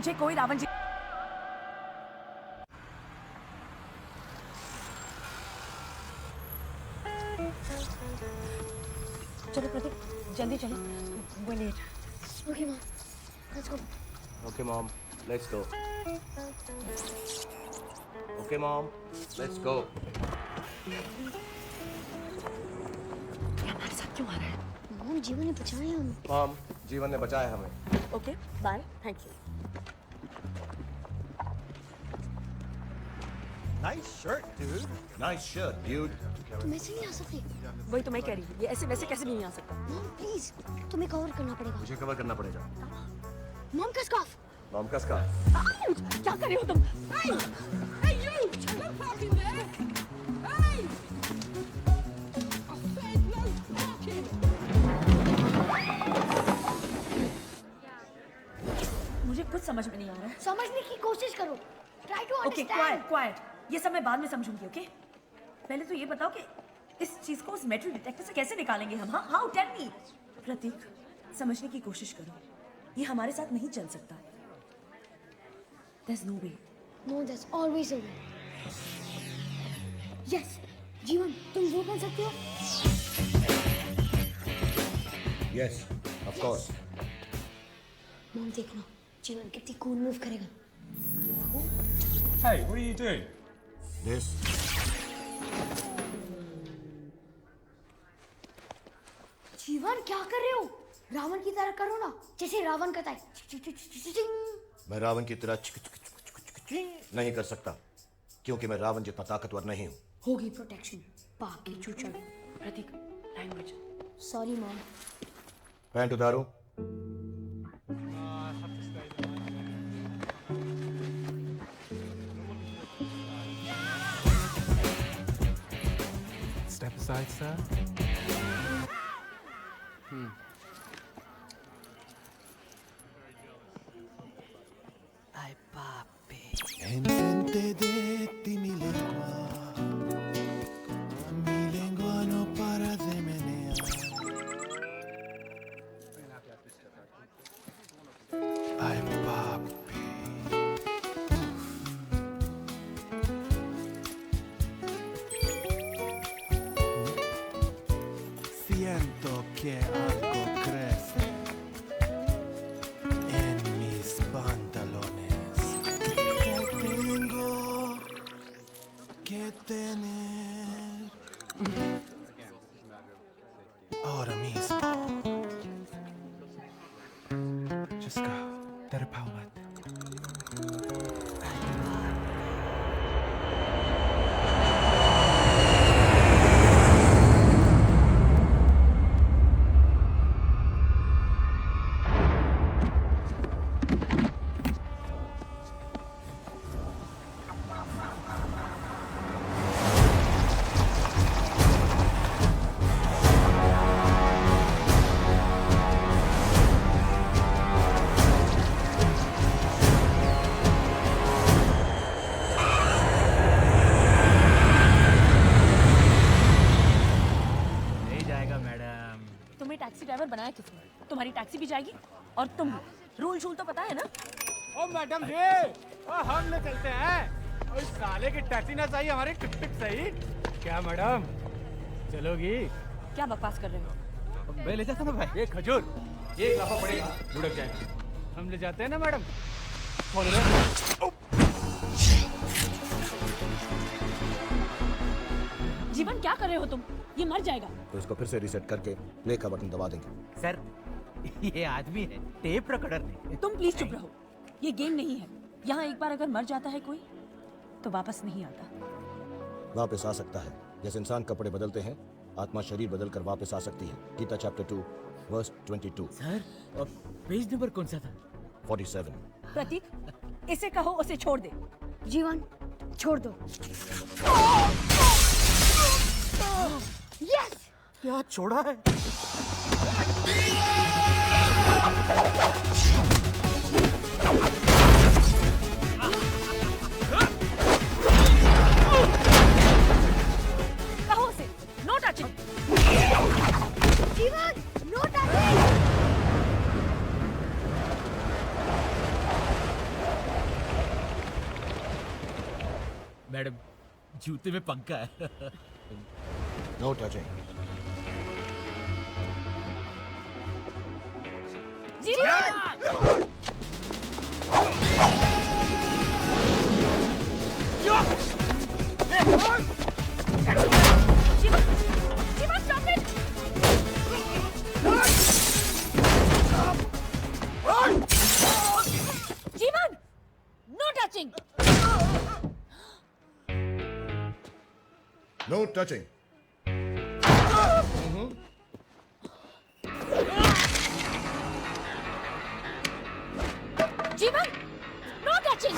मुझे कोई रावण जी चलो प्रतीक जल्दी चलो वो late Okay, Mom. Let's go. Okay, Mom. Let's go. Okay, Mom. Let's go. ये हमारे साथ क्यों आ रहा है? Mom, जीवन ने बचाया हमें. Mom, जीवन ने बचाया हमें. Okay bye thank you Nice shirt, dude. Nice shirt, dude. तुम ऐसे नहीं आ सकते. वही तो मैं कह रही हूँ ये ऐसे वैसे कैसे नहीं आ सकता Mom, please. तुम्हें कवर करना पड़ेगा. मुझे कवर करना पड़ेगा. Mom का scarf. Mom का scarf. क्या कर रहे हो तुम? Hey! Hey, you! No parking there! Hey! I said no parking! मुझे कुछ समझ में नहीं आ रहा है समझने की कोशिश करो. Try to okay understand. Quite ये सब मैं बाद में समझूंगी ओके पहले तो ये बताओ कि इस चीज को उस मेटल डिटेक्टर से कैसे निकालेंगे हम हाँ हाउ टेल मी प्रतीक समझने की कोशिश करो ये हमारे साथ नहीं चल सकता There's no way No, there's always a way. Yes. जीवन तुम वो कर सकते हो. Yes, of course. Mom देखना जीवन कितनी cool move करेगा. Hey, what are you doing? This. जीवन क्या कर रहे हो? रावण की तरह करो ना जैसे रावण करता है. मैं रावण की तरह नहीं कर सकता क्योंकि मैं रावण जितना ताकतवर नहीं हूँ. होगी प्रोटेक्शन. पाप की चूचड़. प्रतीक लैंग्वेज Sorry, Mom. पैंट उतारो. Step aside, sir. Ay papi Entente de ti mi lengua no para de menear. Ay papi. Siento que algo crece en mis pantalones. Que tengo que tener ahora mismo. Just go. Dare power. तुम्हें taxi driver बनाया किसने तुम्हारी taxi भी जाएगी और तुम भी rule शूल तो पता है ना ओ मैडम जी ओ हम ले चलते हैं ओ इस साले की टैक्सी ना चाहिए हमारी टिक टिक सही क्या मैडम चलोगी क्या बकवास कर रहे हो मैं ले जाता ना भाई ये खजूर ये लाफा पड़ेगा बुढ़क जाएगा हम ले जाते हैं ना मैडम जीवन क्या कर रहे हो तुम ये मर जाएगा तो इसको फिर से रीसेट करके प्ले का बटन दबा देंगे. सर ये आदमी है टेप रिकॉर्डर नहीं तुम प्लीज चुप रहो ये गेम नहीं है यहाँ एक बार अगर मर जाता है कोई तो वापस नहीं आता वापस आ सकता है जैसे इंसान कपड़े बदलते हैं आत्मा शरीर बदलकर वापस आ सकती है. Gita chapter 2 verse 22. सर और पेज नंबर कौन सा था 47. प्रतीक इसे कहो उसे छोड़ दे जीवन छोड़ दो. Yes! क्या छोड़ा है कहो उसे नो टचिंग जीवन नो टचिंग. मैडम जूते में पंखा है. No touching. जीवन, no touching. No touching. जीवन, no touching.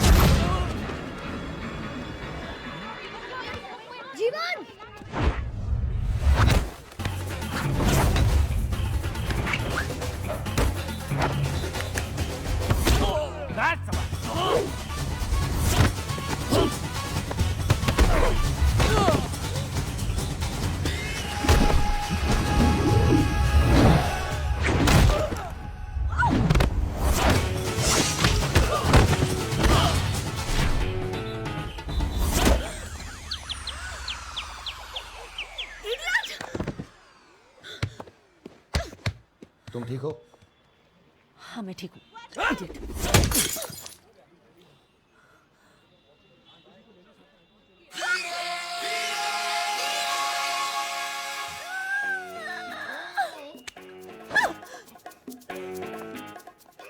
जीवन. तुम ठीक हो? हाँ मैं ठीक हूँ.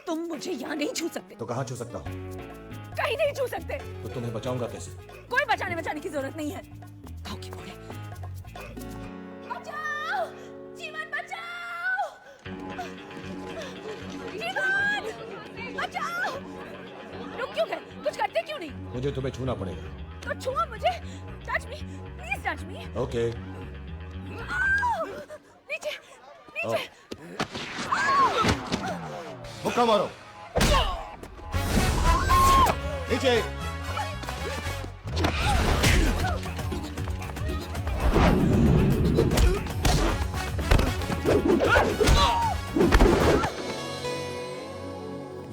तुम मुझे यहाँ नहीं छू सकते. तो कहाँ छू सकता हूँ? कहीं नहीं छू सकते. तो तुम्हें बचाऊंगा कैसे? कोई बचाने की जरूरत नहीं है. खाओ की बोले. बचाओ! जीवन बचाओ! जीवन! बचाओ! रुक क्यों गए? कुछ करते क्यों नहीं? मुझे तुम्हें छूना पड़ेगा. तो छुओ मुझे. Touch me, please touch me. Okay. नीचे, नीचे. मुक्का मारो. नीचे.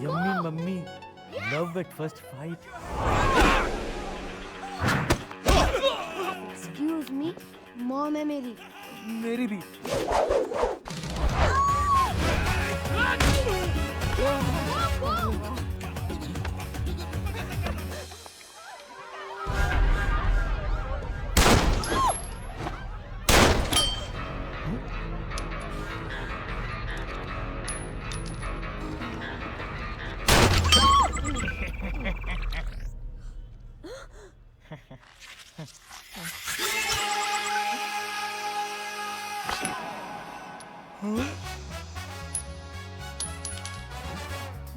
Yummy mummy, love at first fight. Excuse me, mom है मेरी. मेरी भी.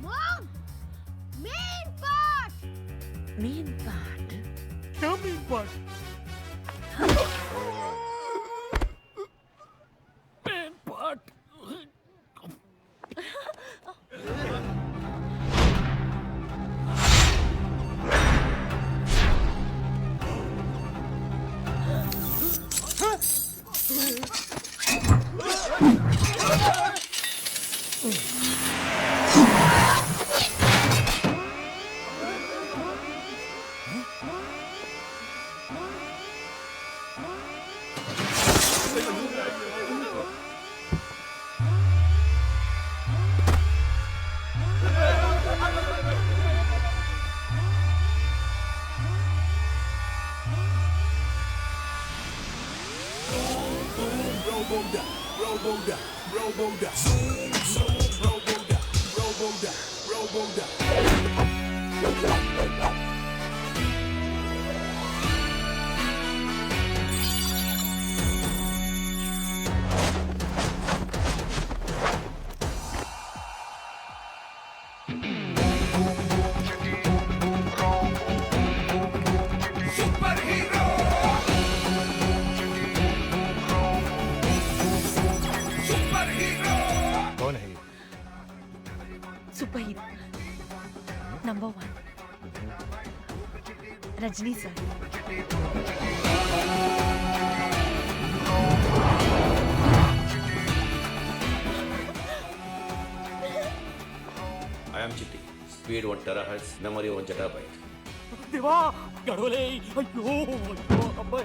Mom, main part. Main part. क्या मेन पार्ट? Main part. कौन है ये? Super hero number 1 Rajni sir. I am Chitti. Speed 1 terahertz, memory 1 zettabyte. देवा गडोले अयो अयो अबे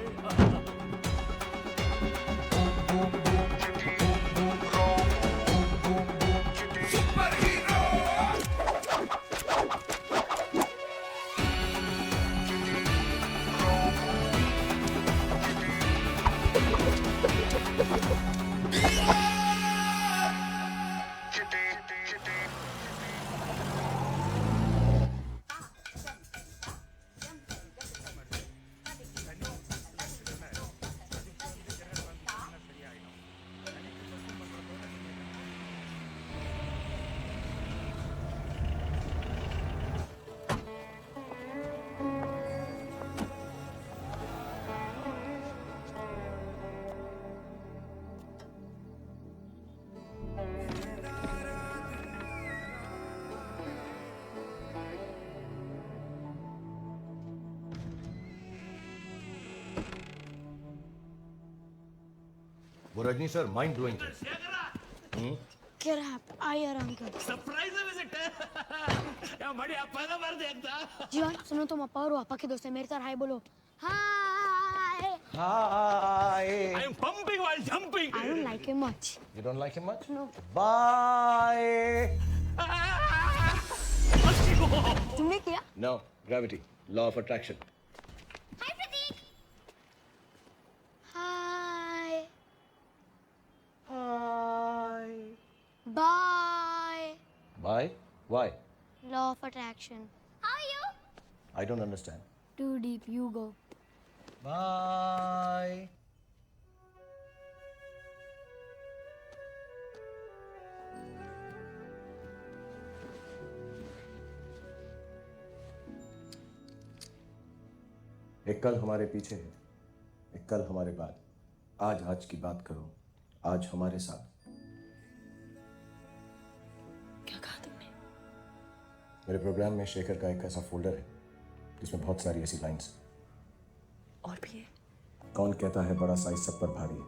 वो रजनी सर माइंड ब्लोइंग क्या रहा आई आराम कर सरप्राइज विजिट क्या बढ़िया पहला बार देखता जीवन सुनो तुम अप्पा और पापा के दोस्त हैं मेरे साथ हाय बोलो hi hi I am pumping while jumping I don't like him much. You don't like him much? No. Bye. तुमने किया? No, gravity, law of attraction. Hi Prateek. Hi. Hi. Bye. Bye? Why? Law of attraction. How are you? I don't understand. Too deep. You go. Bye. एक कल हमारे पीछे है, एक कल हमारे बाद। आज की बात करो, आज हमारे साथ। क्या कहा तुमने? मेरे प्रोग्राम में शेखर का एक ऐसा फोल्डर है जिसमें बहुत सारी ऐसी लाइंस। और भी है? कौन कहता है बड़ा साइज सब पर भारी है,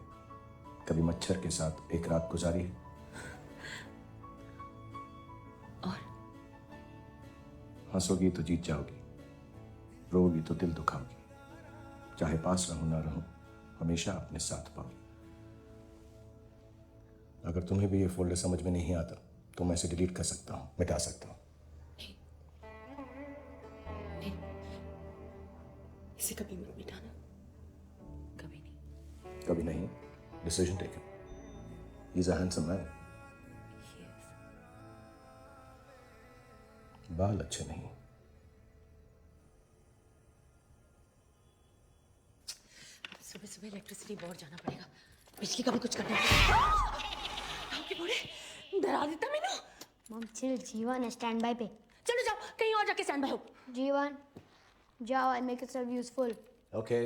कभी मच्छर के साथ एक रात गुजारी है। और हंसोगी तो जीत जाओगी, रोगी तो दिल दुखाओगी, चाहे पास रहूं ना रहूं हमेशा अपने साथ पाओगी। अगर तुम्हें भी ये फोल्डर समझ में नहीं आता तो मैं इसे डिलीट कर सकता हूं, मिटा सकता हूं। इसे कभी मत मिटाना, कभी नहीं। कभी नहीं, decision taken. He is a handsome man. बाल अच्छे नहीं। सुबह सुबह इलेक्ट्रिसिटी बोर्ड जाना पड़ेगा, बिजली का भी कुछ करना पड़ेगा। डरा देता मैंने। मम चिल, जीवन है स्टैंड बाय पे। चलो जाओ कहीं और जाके स्टैंड बाय हो। जीवन जाओ, I make it useful. Okay.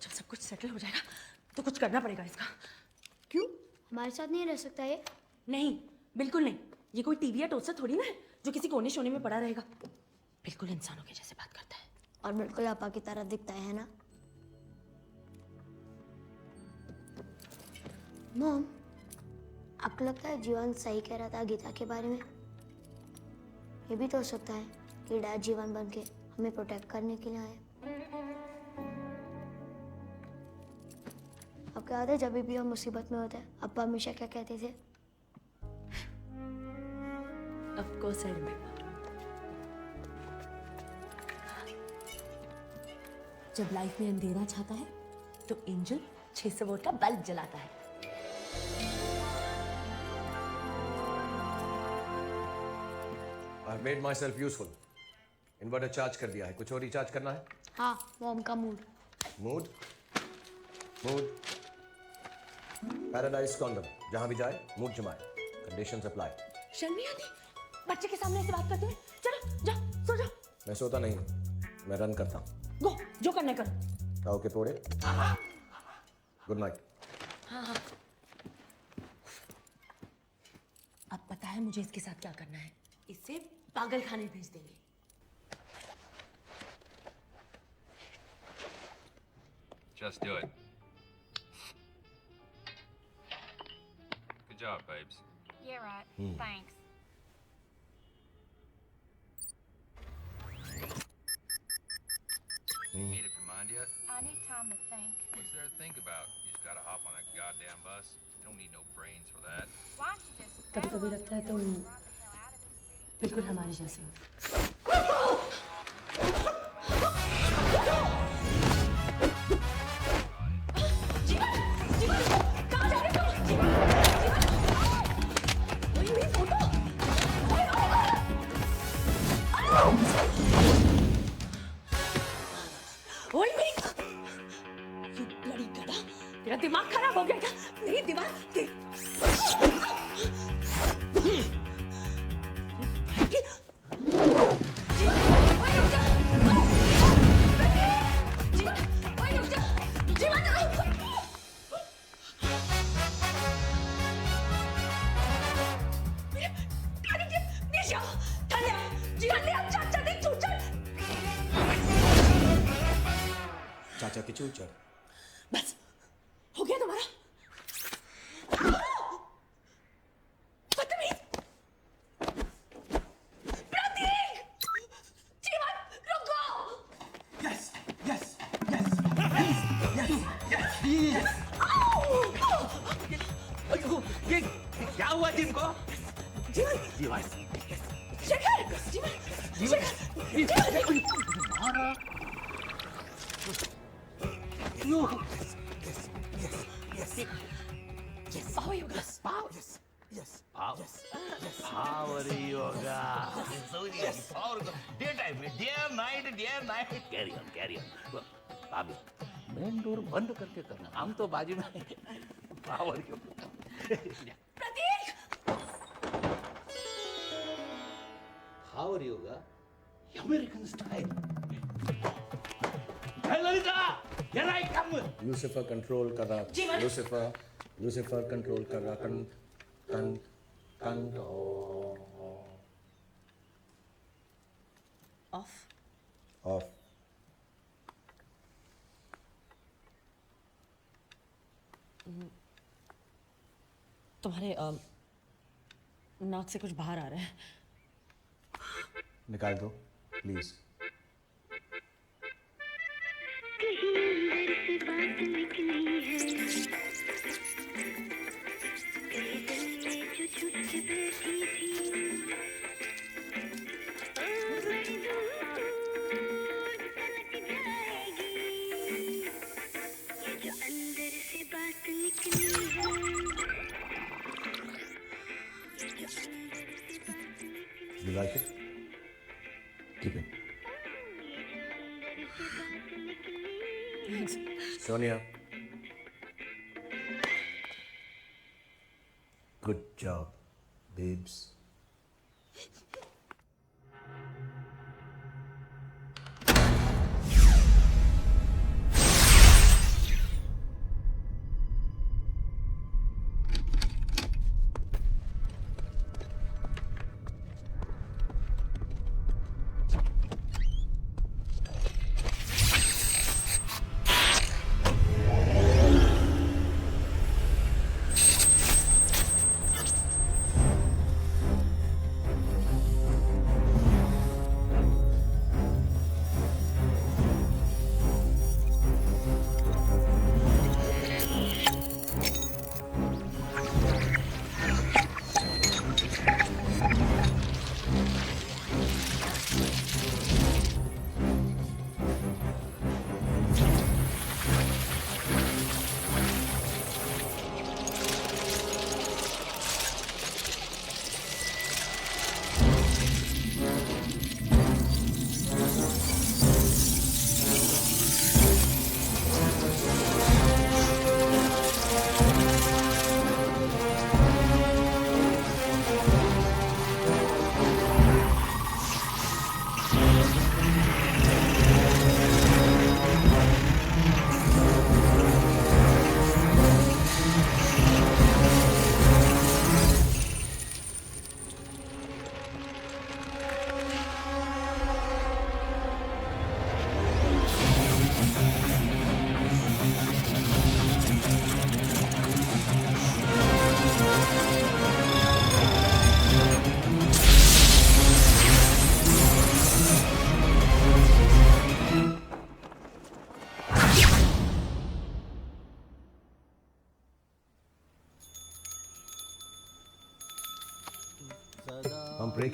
जब सब कुछ सेटल हो जाएगा तो कुछ करना पड़ेगा इसका। क्यों? हमारे साथ नहीं रह सकता ये? नहीं, बिल्कुल नहीं। ये कोई टीवी या टोस्टर थोड़ी ना है जो किसी कोने शोने में पड़ा रहेगा। बिल्कुल इंसानों के जैसे बात करता है और बिल्कुल आपा की तरह दिखता है ना? मॉम, आपको लगता है जीवन सही कह रहा था गीता के बारे में? ये भी तो हो सकता है कि डैड जीवन बन के हमें प्रोटेक्ट करने के लिए आए। आपको याद है जब भी हम मुसीबत में होते हैं अब्बा हमेशा क्या कहते थे? Of course I remember. जब लाइफ में अंधेरा छाता है तो एंजल 600 वोल्ट का बल्ब जलाता है। I've made myself useful. Inverter charge कर दिया है, कुछ और रिचार्ज करना है? हाँ, मॉम का मूड। मूड? पैराडाइज कॉन्डम, जहां भी जाए मूड जमाए, कंडीशंस अप्लाई। शर्म नहीं आती बच्चे के सामने ऐसे बात करते हैं? चलो जाओ सो जाओ। मैं सोता नहीं, मैं रन करता हूँ। गो, जो करना है करो। ताऊ के पोड़े। Good night. हाँ। अब पता है मुझे इसके साथ क्या करना है। इसे पागल खाने भेज देंगे। Just do it. Good job, babes. Yeah, right. Thanks. yet? I need time to think. What's there to think about? You just gotta hop on that goddamn bus. You don't need no brains for that. Why don't you just कभी कभी लगता है तुम बिल्कुल हमारे जैसे हो। तेरा दिमाग खराब हो गया क्या? नहीं दिमाग चाचा की चूचर। बस हो गया तुम्हारा बदतमीज प्रतीक जीवन रुको Yes, yes, yes, please, yes, yes, please. ये क्या हुआ जिनको? जीवन जीवन शेखर जीवन शेखर मारा No. Yes. Power yoga. Power. Yes. Power. Yes. Power yoga. So yes. Power. Daytime, day night. Carry on. Abi, main door बंद करके करना. हम तो बाजू में. Power yoga. Prateek Power yoga. American style. Hey Lalita, here I come. Lucifer control कर रहा। Lucifer control कर रहा। Off. Off. तुम्हारे नाक से कुछ बाहर आ रहा है। निकाल दो, please. You like it? Keep it. Thanks. Sonia. Good job, babes.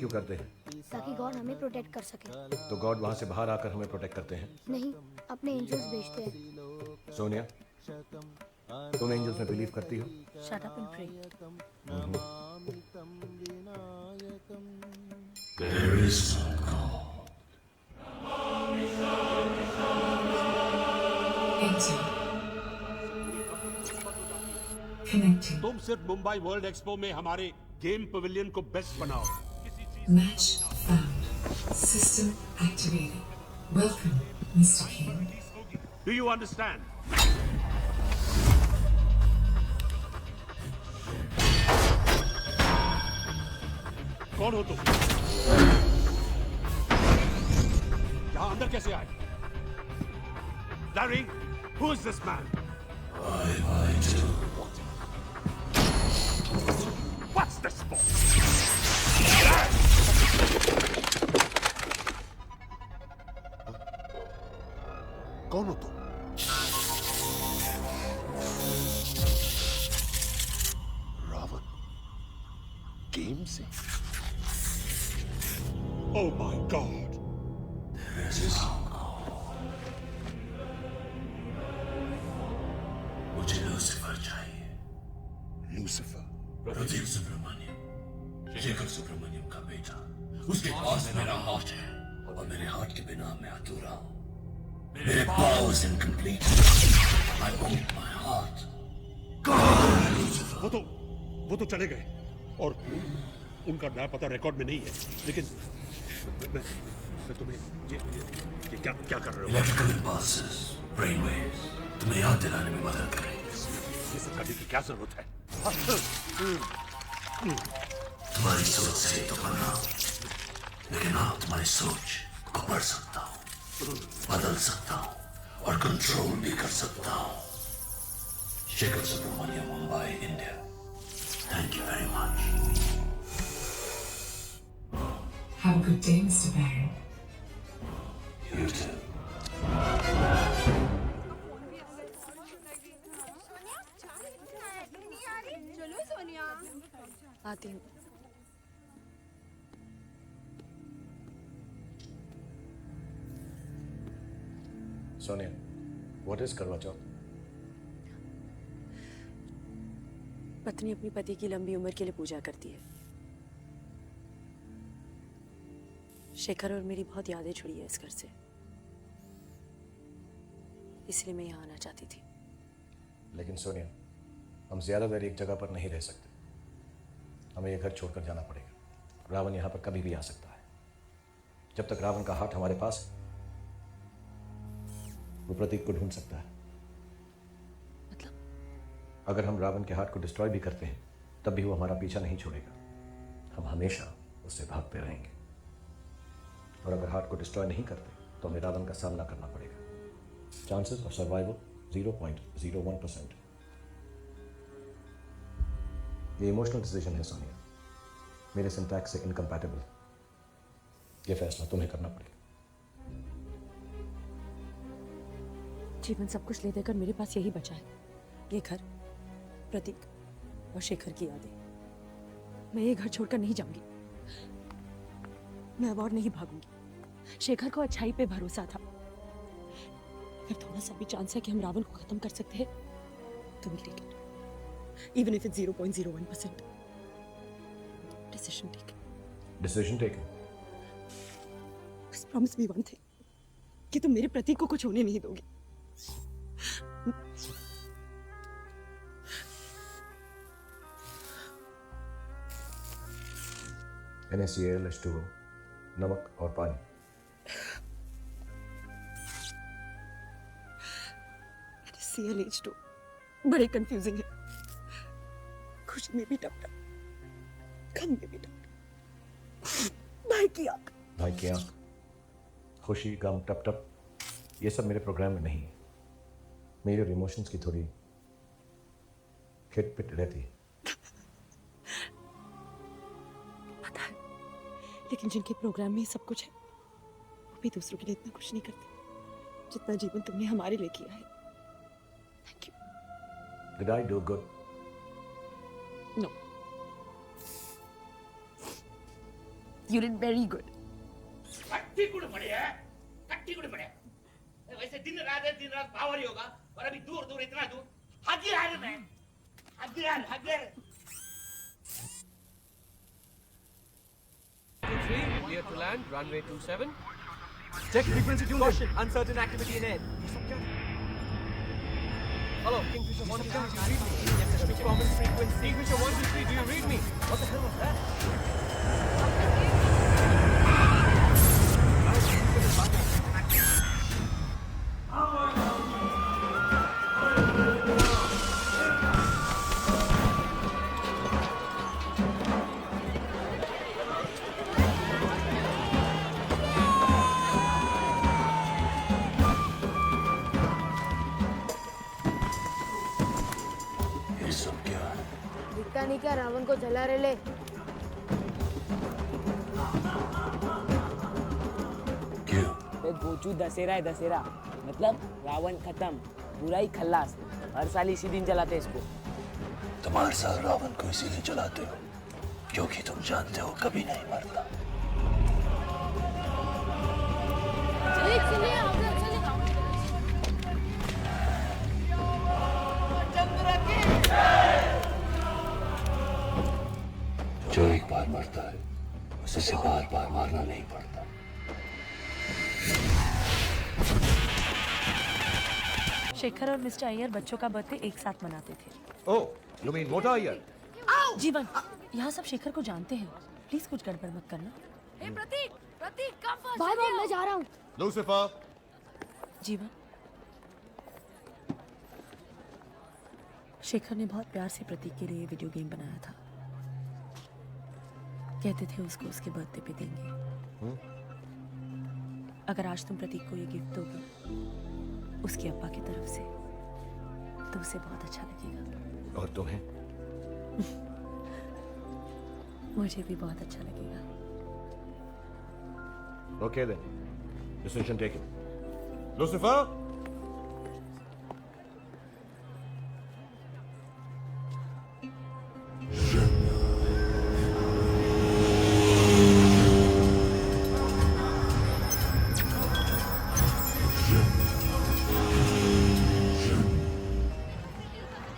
क्यों करते हैं? ताकि गॉड हमें प्रोटेक्ट कर सके। तो गॉड वहां से बाहर आकर हमें प्रोटेक्ट करते हैं? नहीं, अपने एंजल्स भेजते हैं। सोनिया, तुम एंजल्स में बिलीव करती हो? Shut up and pray. There is no God. Connecting. तुम सिर्फ मुंबई वर्ल्ड एक्सपो में हमारे गेम पवेलियन को बेस्ट बनाओ। Match found. System activated. Welcome, Mr. King. Do you understand? कौन हो तुम? यहाँ अंदर कैसे आए? Larry, who is this man? I do. What's this for? कौन हो तुम? रावण गेम से? Oh my God! There is no God. मुझे लूसीफर चाहिए। लूसीफर? प्रदीप सुब्रमण्यम, शेखर सुब्रमण्यम का बेटा। उसके पास मेरा हार्ट है और मेरे हार्ट के बिना मैं अधूरा हूँ। मेरे powers incomplete. I want my heart. वो तो चले गए और उनका नया पता रिकॉर्ड में नहीं है, लेकिन मैं तुम्हें ये क्या कर रहे हो? Electrical impulses, brainwaves, तुम्हें याद दिलाने में मदद करेंगे। ये सब करने की क्या जरूरत है? तुम्हारी सोच से तो बना, लेकिन हाँ, तुम्हारी सोच को पढ़ सकता हूँ, बदल सकता हूँ और कंट्रोल भी कर सकता हूँ। Shekhar Subramaniam, Mumbai, India. Thank you very much. Have a good day, Mr. Baron. You too. चलो सोनिया। आती हूँ। सोनिया, what is करवा चौथ? पत्नी अपनी पति की लंबी उम्र के लिए पूजा करती है। शेखर और मेरी बहुत यादें जुड़ी है इस घर से, इसलिए मैं यहाँ आना चाहती थी। लेकिन सोनिया, हम ज्यादा देर एक जगह पर नहीं रह सकते। हमें यह घर छोड़कर जाना पड़ेगा। रावण यहाँ पर कभी भी आ सकता है। जब तक रावण का हाथ हमारे पास है, वो प्रतीक को ढूंढ सकता है। मतलब? अगर हम रावण के हाथ को डिस्ट्रॉय भी करते हैं, तब भी वो हमारा पीछा नहीं छोड़ेगा। हम हमेशा उससे भागते रहेंगे। और अगर हार्ट को डिस्ट्रॉय नहीं करते, तो हमें रावण का सामना करना पड़ेगा। Chances of survival 0.01%। ये इमोशनल डिसीजन है सोनिया, मेरे सिंटैक्स से इनकम्पैटिबल। ये फैसला तुम्हें करना पड़ेगा। जीवन सब कुछ ले देकर मेरे पास यही बचा है, ये घर, प्रतीक और शेखर की यादें। मैं ये घर छोड़कर नहीं जाऊंगी। मैं अब और नहीं भागूंगी। शेखर को अच्छाई पे भरोसा था। अगर थोड़ा सा भी चांस है कि हम रावण को खत्म कर सकते हैं, तो we'll take it. Even if it's 0.01%. Decision taken. Decision taken. Just promise me one thing, कि तुम मेरे प्रतीक को कुछ होने नहीं दोगे। NaCl, H2O, नमक और पानी। ClH2 बड़े कंफ्यूजिंग है। खुशी में भी टप टप, गम में भी टप टप। भाई की आंख। भाई की आंख, खुशी, गम, टप टप, ये सब मेरे प्रोग्राम में नहीं है। मेरे इमोशंस की थोड़ी खिटपिट रहती है। पता है, लेकिन जिनके प्रोग्राम में ये सब कुछ है, वो भी दूसरों के लिए इतना कुछ नहीं करते जितना जीवन तुमने हमारे लिए किया है। Thank you. Did I do good? No. You did very good. कट्टी कुड़ पड़े है, कट्टी कुड़ पड़े। वैसे दिन रात पावर ही होगा, और अभी दूर दूर इतना दूर, हगियार में, हगियार। Clear to land, runway 27. Check frequency tuned. Caution, uncertain activity in air. Hello, Kingfisher 123, do you read me? Common frequency. Kingfisher 123, do you read me? What the hell was that? ये सब क्या है? दिखता नहीं क्या रावण को जला रहे ले। क्यों? गोचू दशहरा है दशहरा, मतलब रावण खत्म, बुराई खल्लास। हर साल इसी दिन जलाते इसको। तुम हर साल रावण को इसीलिए जलाते हो क्योंकि तुम जानते हो कभी नहीं मरता। जो एक बार मरता है उसे बार बार मारना नहीं पड़ता। शेखर और मिस्टर अय्यर बच्चों का बर्थडे एक साथ मनाते थे। Oh, you mean मोटा अय्यर? जीवन, यहाँ सब शेखर को जानते हैं, प्लीज कुछ गड़बड़ मत करना। Hey, Pratik, come first. Bye bye, मैं जा रहा हूँ। Lucifer. जीवन, शेखर ने बहुत प्यार से प्रतीक के लिए वीडियो गेम बनाया था। कहते थे उसको उसके बर्थडे पे देंगे। अगर आज तुम प्रतीक को ये गिफ्ट दोगे उसके अब्बा की तरफ से, तो उसे बहुत अच्छा लगेगा। और तुम्हें? मुझे भी बहुत अच्छा लगेगा। Okay then. Decision taken. Lucifer.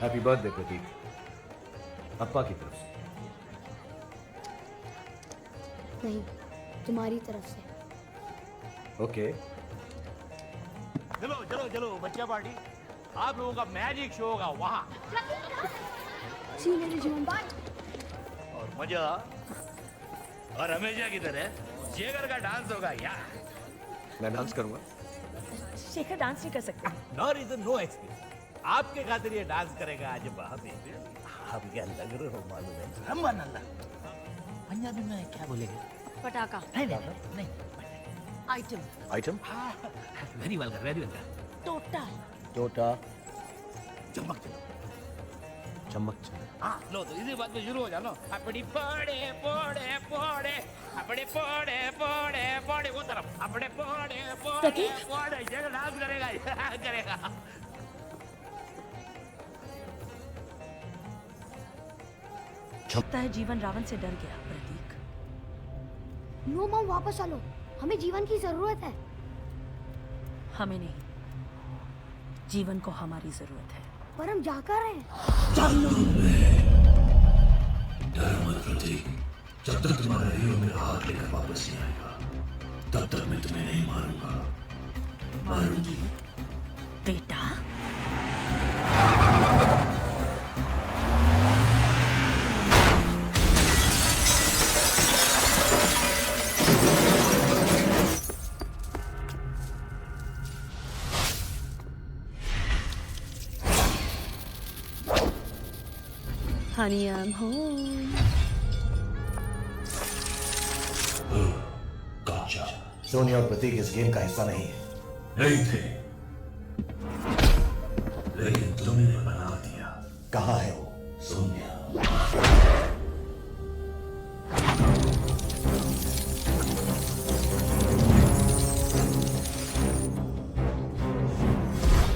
Happy birthday Prateek, अप्पा की तरफ से। नहीं, तुम्हारी तरफ से। ओके। चलो चलो चलो बच्चा पार्टी, आप लोगों का मैजिक शो होगा वहाँ। See you later, जीवन। और मजा और हमेशा की तरह शेखर का डांस होगा यार। मैं डांस करूंगा। शेखर डांस नहीं कर सकते। नो रीजन नो एक्सक्यूज, आपके खातिर ये डांस करेगा आज बाबी। आप क्या लग रहे हो मालूम है? रमन अल्लाह पंजाबी में क्या बोलेंगे? पटाखा। नहीं आइटम। आइटम? वेरी वेल कर। टोटा। टोटा। चमक चलो। चमक चलो। हाँ लो तो इसी बात में शुरू हो जानो। अपनी पड़े पड़े पड़े अपने पड़े पड़े पड़े वो तरफ अपने पड़े पड़े पड़े जगह डांस करेगा करेगा। लगता है जीवन रावण से डर गया। प्रतीक, नो मॉम, वापस चलो, हमें जीवन की जरूरत है। हमें नहीं, जीवन को हमारी जरूरत है। पर हम जा कर रहे हैं। डर मत प्रतीक, जब तक तुम्हारा हीरो मेरा हाथ लेकर वापस नहीं आएगा तब तक मैं तुम्हें नहीं मारूंगा। मारूंगी बेटा। Honey, I'm home. गॉटचा। सोनिया और प्रतीक इस गेम का हिस्सा नहीं है। नहीं थे, लेकिन तुमने बना दिया। कहाँ है वो? सोनिया।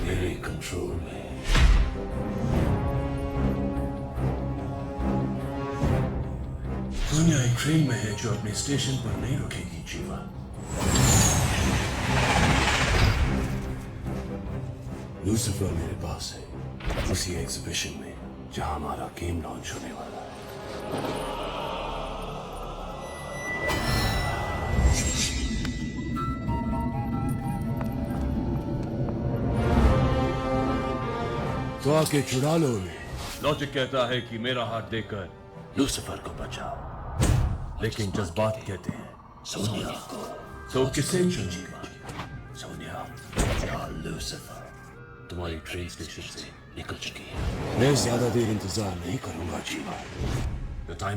मेरे कंट्रोल में। सोनिया एक ट्रेन में है जो अपने स्टेशन पर नहीं रुकेगी जीवा। लूसिफर मेरे पास है, उसी एग्जीबिशन में जहां हमारा गेम लॉन्च होने वाला है। तो आके छुड़ा लो उन्हें। लॉजिक कहता है कि मेरा हाथ देकर लूसिफर को बचाओ, लेकिन जज्बात कहते हैं सोनिया को। तो किसे चुनिएगा, सोनिया या लूसिफर? तुम्हारी ट्रेन स्टेशन से निकल चुकी है। मैं ज्यादा देर इंतजार नहीं करूंगा जीवा। द टाइम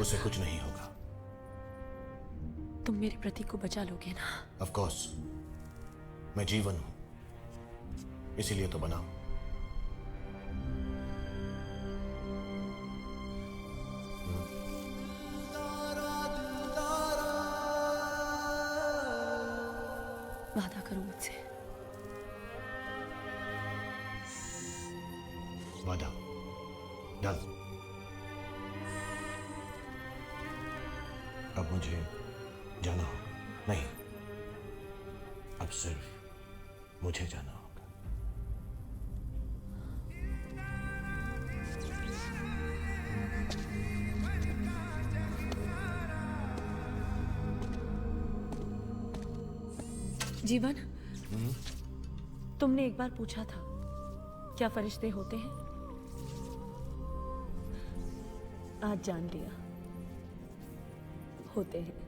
उसे कुछ नहीं होगा। तुम मेरे प्रतीक को बचा लोगे ना? ऑफ कोर्स, मैं जीवन हूं, इसीलिए तो बना हूं। वादा करो मुझसे। वादा डन। अब मुझे जाना होगा। नहीं, अब सिर्फ मुझे जाना होगा। जीवन, तुमने एक बार पूछा था क्या फरिश्ते होते हैं? आज जान लिया, होते हैं।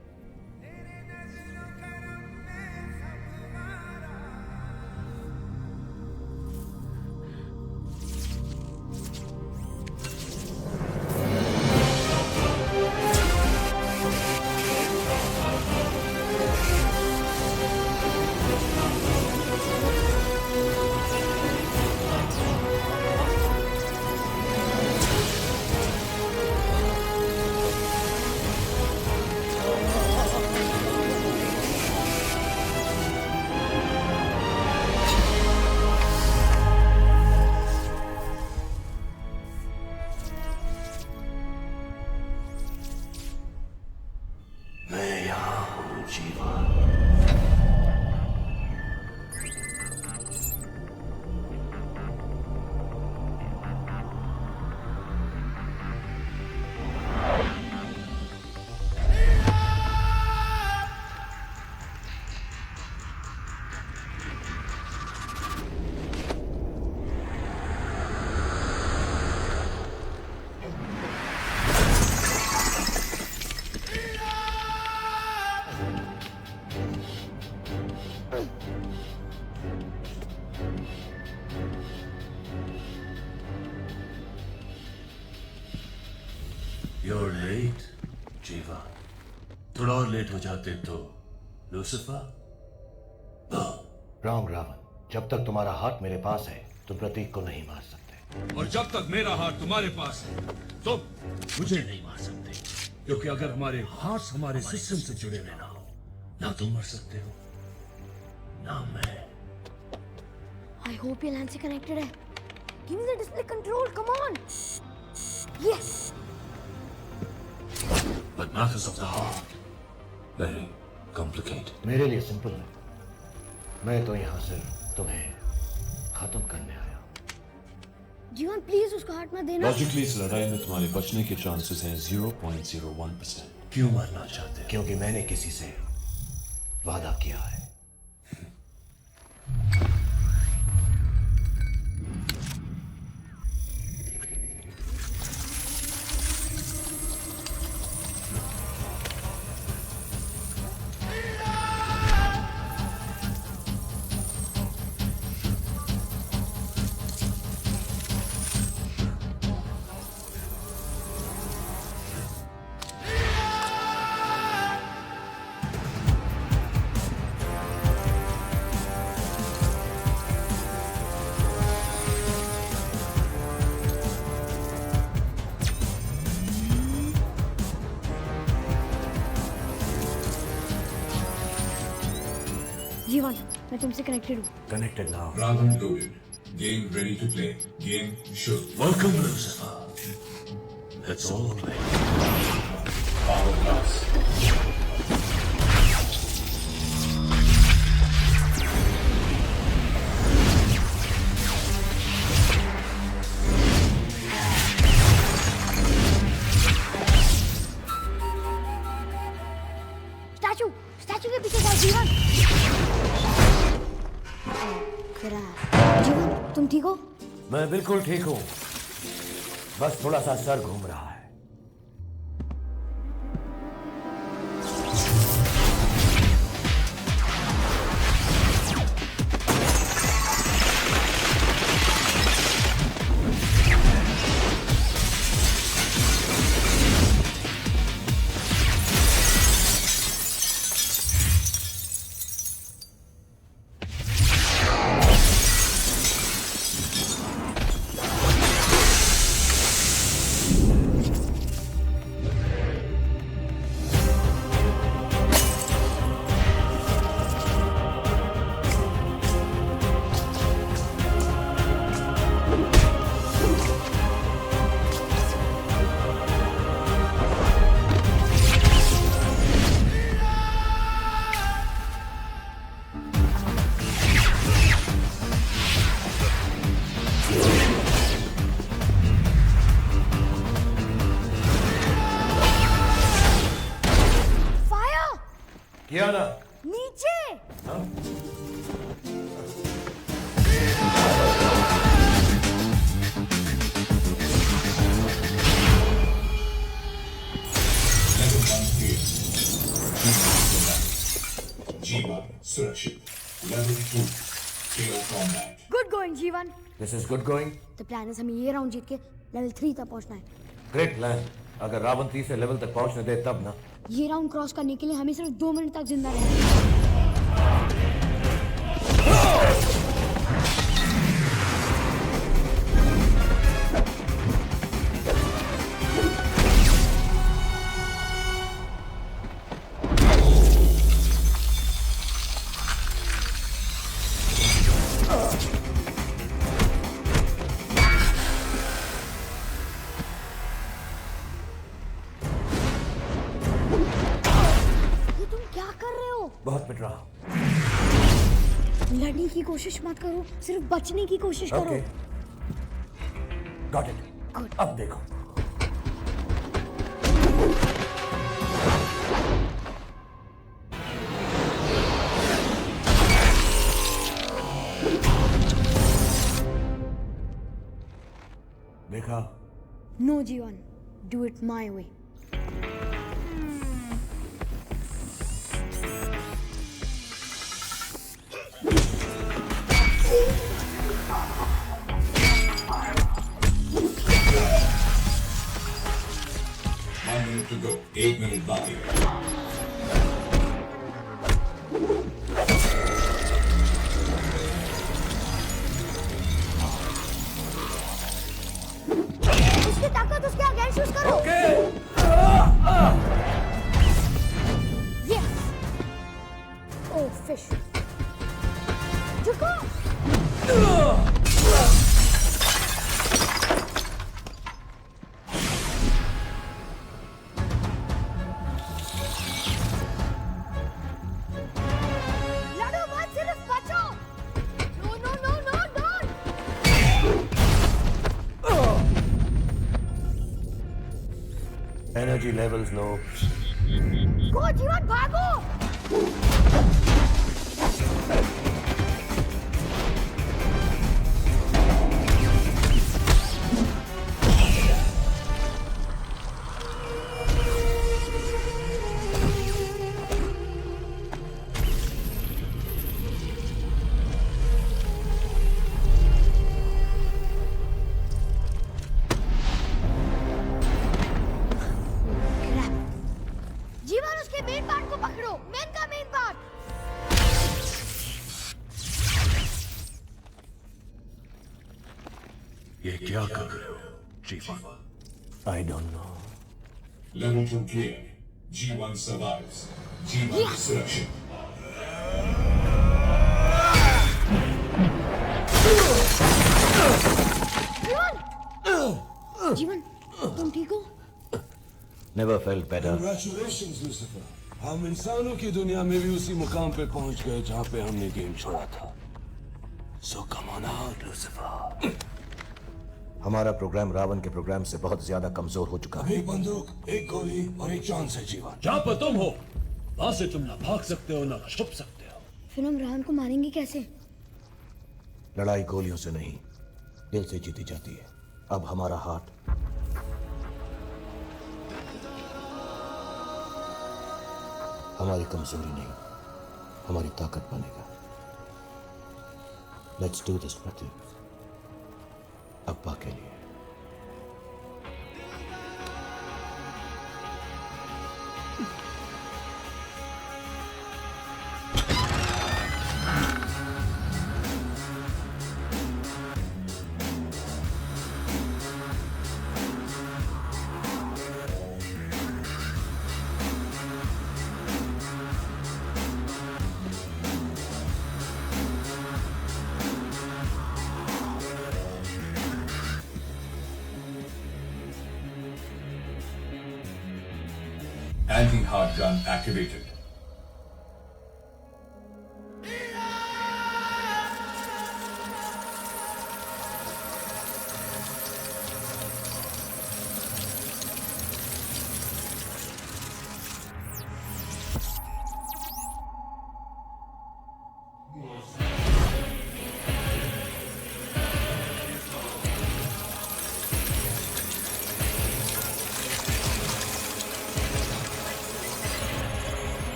जीवा, थोड़ा और लेट हो जाते तो लूसिफर। रॉन्ग रावण, जब तक तुम्हारा हाथ मेरे पास है तुम प्रतीक को नहीं मार सकते। और जब तक मेरा हाथ तुम्हारे पास है तुम मुझे नहीं मार सकते, क्योंकि अगर हमारे हाथ हमारे सिस्टम से जुड़े हुए ना हो, ना तुम मर सकते हो ना मैं। I hope ये लैंड से कनेक्टेड है। Give me the display control, come on. Yes. But matters of the heart, very complicated. मेरे लिए सिंपल है, मैं तो यहाँ सिर्फ तुम्हें खत्म करने आया हूँ। जीवन प्लीज उसको हाथ मत देना। लॉजिकली इस लड़ाई में तुम्हारे बचने के चांसेस हैं 0.01%। क्यों मरना चाहते? क्योंकि मैंने किसी से वादा किया है। जीवन मैं तुमसे कनेक्टेड हूँ। Connected now. Ravan loaded. Game ready to play. Game should. Welcome, Lucifer. Let's all play. Power blast. Statue statue के पीछे जाओ जीवन। जीवन तुम ठीक हो? मैं बिल्कुल ठीक हूँ, बस थोड़ा सा सर घूम रहा है। किया ना? नीचे। हाँ? जीवा सुरक्षित। Level 2. KO combat. Good going जीवन। This is good going. The plan है हमें ये राउंड जीत के लेवल 3 तक पहुंचना है। Great plan. अगर रावण 3 लेवल तक पहुंचने दे तब ना। ये राउंड क्रॉस करने के लिए हमें सिर्फ 2 मिनट तक जिंदा रहना है। बहुत पिट रहा। लड़ने की कोशिश मत करो, सिर्फ बचने की कोशिश करो। Got it. अब देखो। देखा? No जीवन, do it my way. To go. 1 minute बाकी। उसकी ताकत उसके अगेंस्ट यूज करो। यस। Oh fish. झुको। लड़ो मत, सिर्फ बचो। No no no no no. Energy levels low. Go Jeevan भागो। जीवन उसके मेन पार्ट को पकड़ो, मेन का मेन पार्ट। ये क्या कर रहे हो, जीवन? I don't know. Level 2 clear. G1 survives. G1 sureksha. जीवन, जीवन, तुम ठीक हो? Never felt better. Congratulations, Lucifer. हम इंसानों की दुनिया में भी उसी मुकाम पे पहुंच गए जहां पे हमने गेम छोड़ा था। So come on out, Lucifer. हमारा प्रोग्राम रावण के प्रोग्राम से बहुत ज्यादा कमजोर हो चुका है। एक बंदूक, एक गोली और एक चांस है जीवन। जहाँ पर तुम हो वहां से तुम ना भाग सकते हो ना छुप सकते हो। फिर हम रावण को मारेंगे कैसे? लड़ाई गोलियों से नहीं, दिल से जीती जाती है। अब हमारा हाथ हमारी कमजोरी नहीं, हमारी ताकत बनेगा। लेट्स डू दिस प्रतीक, अब्बा के लिए। Anti-hard gun activated.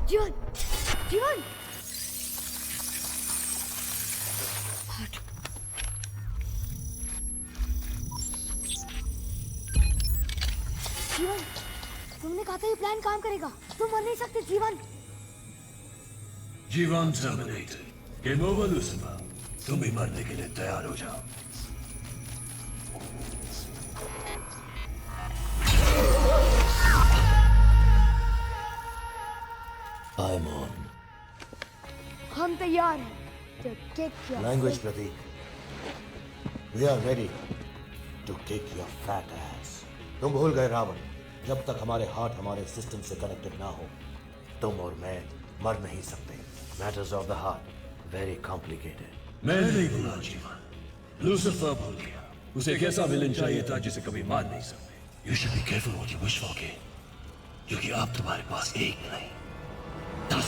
जीवन, जीवन। जीवन, तुमने कहा था ये प्लान काम करेगा। तुम मर नहीं सकते जीवन। जीवन टर्मिनेटेड। Game over Lucifer. तुम भी मरने के लिए तैयार हो जाओ। I'm on. हम तैयार हैं। To kick your Language, Pratik. We are ready to kick your fat ass. तुम भूल गए रावण, जब तक हमारे हार्ट हमारे सिस्टम से कनेक्टेड ना हो, तुम और मैं मर नहीं सकते। Matters of the heart, very complicated. मैं नहीं भूला जीवन। लूसिफर भूल गया। उसे एक ऐसा विलन चाहिए था जिसे कभी मान नहीं सकते। You should be careful what you wish for, kid. क्योंकि अब तुम्हारे पास एक नहीं, 10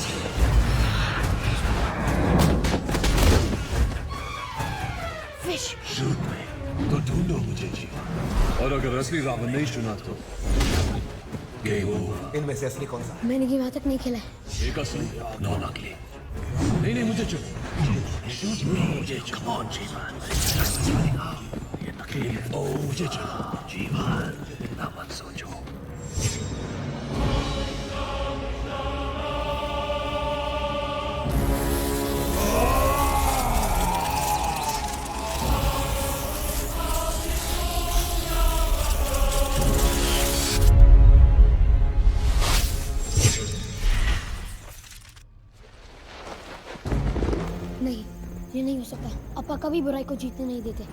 Fish. Shoot me. तो ढूंढो मुझे जीवन, और अगर असली रावण नहीं चुना तो गेम ओवर। इनमें से असली कौन सा? मैंने गेम आज तक नहीं खेला है। एक असली, 9 नकली। नहीं मुझे चुनो, मुझे कम ऑन जीवन, ये नकली है। ओ मुझे चुनो जीवन, इतना मत सोचो। नहीं, ये नहीं हो सकता। अपा कभी बुराई को जीतने नहीं देते।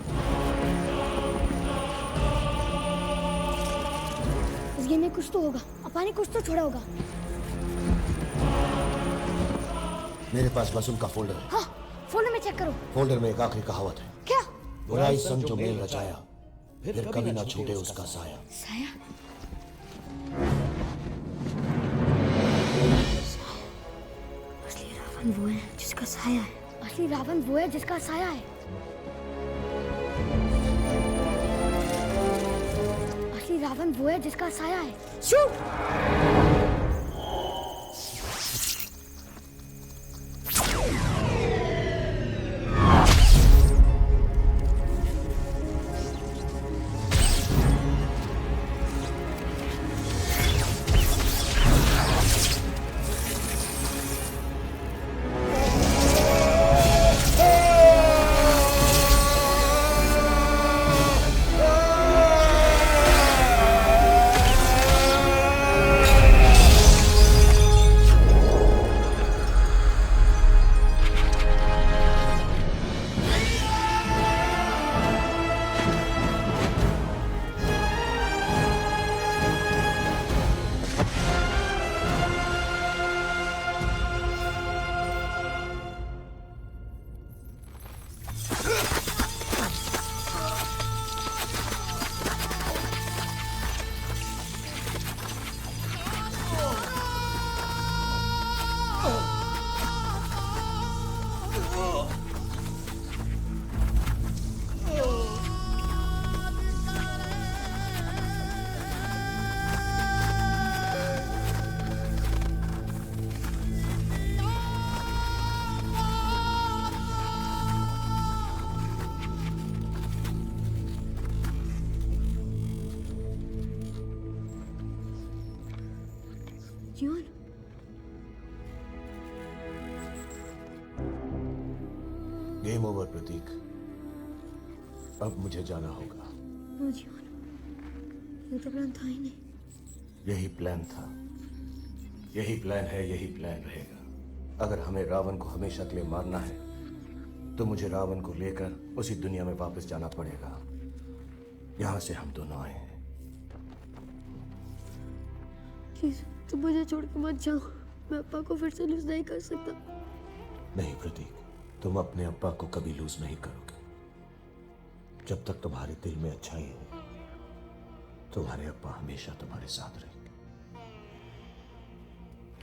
इस गेम में कुछ तो होगा। अपा ने कुछ तो छोड़ा होगा। मेरे पास बस उनका फोल्डर है। हाँ, फोल्डर में चेक करो। फोल्डर में एक आखिरी कहावत है। क्या? बुराई संग जो मेल रचाया, फिर कभी ना छूटे उसका साया। साया? असली रावण वो है जिसका साया है। असली रावण वो है जिसका साया है। असली रावण वो है जिसका साया है। शूट! जीवन, गेम ओवर प्रतीक। अब मुझे जाना होगा। नो जीवन, ये तो प्लान था ही नहीं। यही प्लान था, यही प्लान है, यही प्लान रहेगा। अगर हमें रावण को हमेशा के लिए मारना है तो मुझे रावण को लेकर उसी दुनिया में वापस जाना पड़ेगा यहां से हम दोनों आए हैं। प्लीज तुम मुझे छोड़ के मत जाओ। मैं अप्पा को फिर से लूज नहीं कर सकता। नहीं प्रतीक, तुम अपने अप्पा को कभी लूज नहीं करोगे। जब तक तुम्हारे दिल में अच्छाई है, तुम्हारे अप्पा हमेशा तुम्हारे साथ रहेंगे।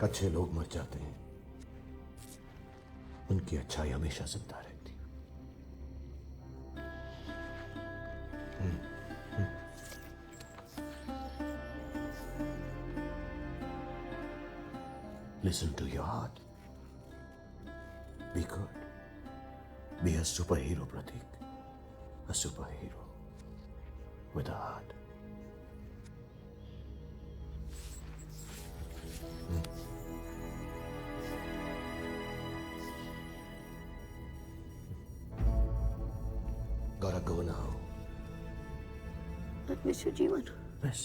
अच्छे लोग मर जाते हैं, उनकी अच्छाई हमेशा जिंदा रहती। Listen to your heart. Be good. Be a superhero, Pratik. A superhero with a heart. Gotta go now. I miss you, जीवन। Miss.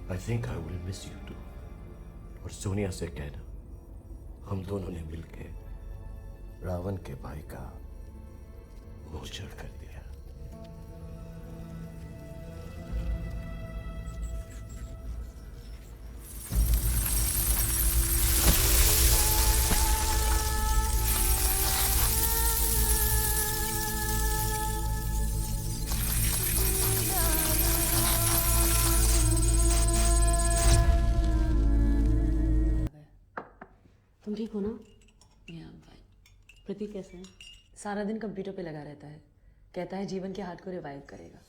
I think I will miss you too. और सोनिया से कहना, हम दोनों ने मिलके रावण के भाई का मोचड़ कर दिया। तुम ठीक हो ना? प्रतीक कैसे है? सारा दिन कंप्यूटर पे लगा रहता है, कहता है जीवन के हार्ट को रिवाइव करेगा।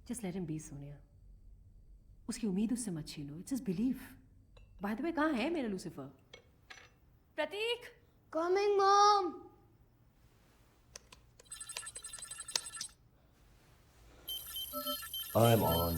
Just let him be, Sonia. उसकी उम्मीद उससे मत छीनो। It's his belief. By the way, कहाँ है मेरा Lucifer? Prateek! Coming, Mom. I'm on.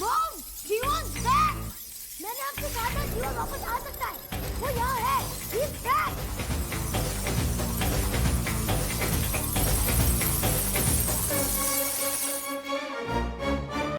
Mom, जीवन back. मैंने आपसे कहा था जीवन वापस आ सकता है। वो यहाँ है।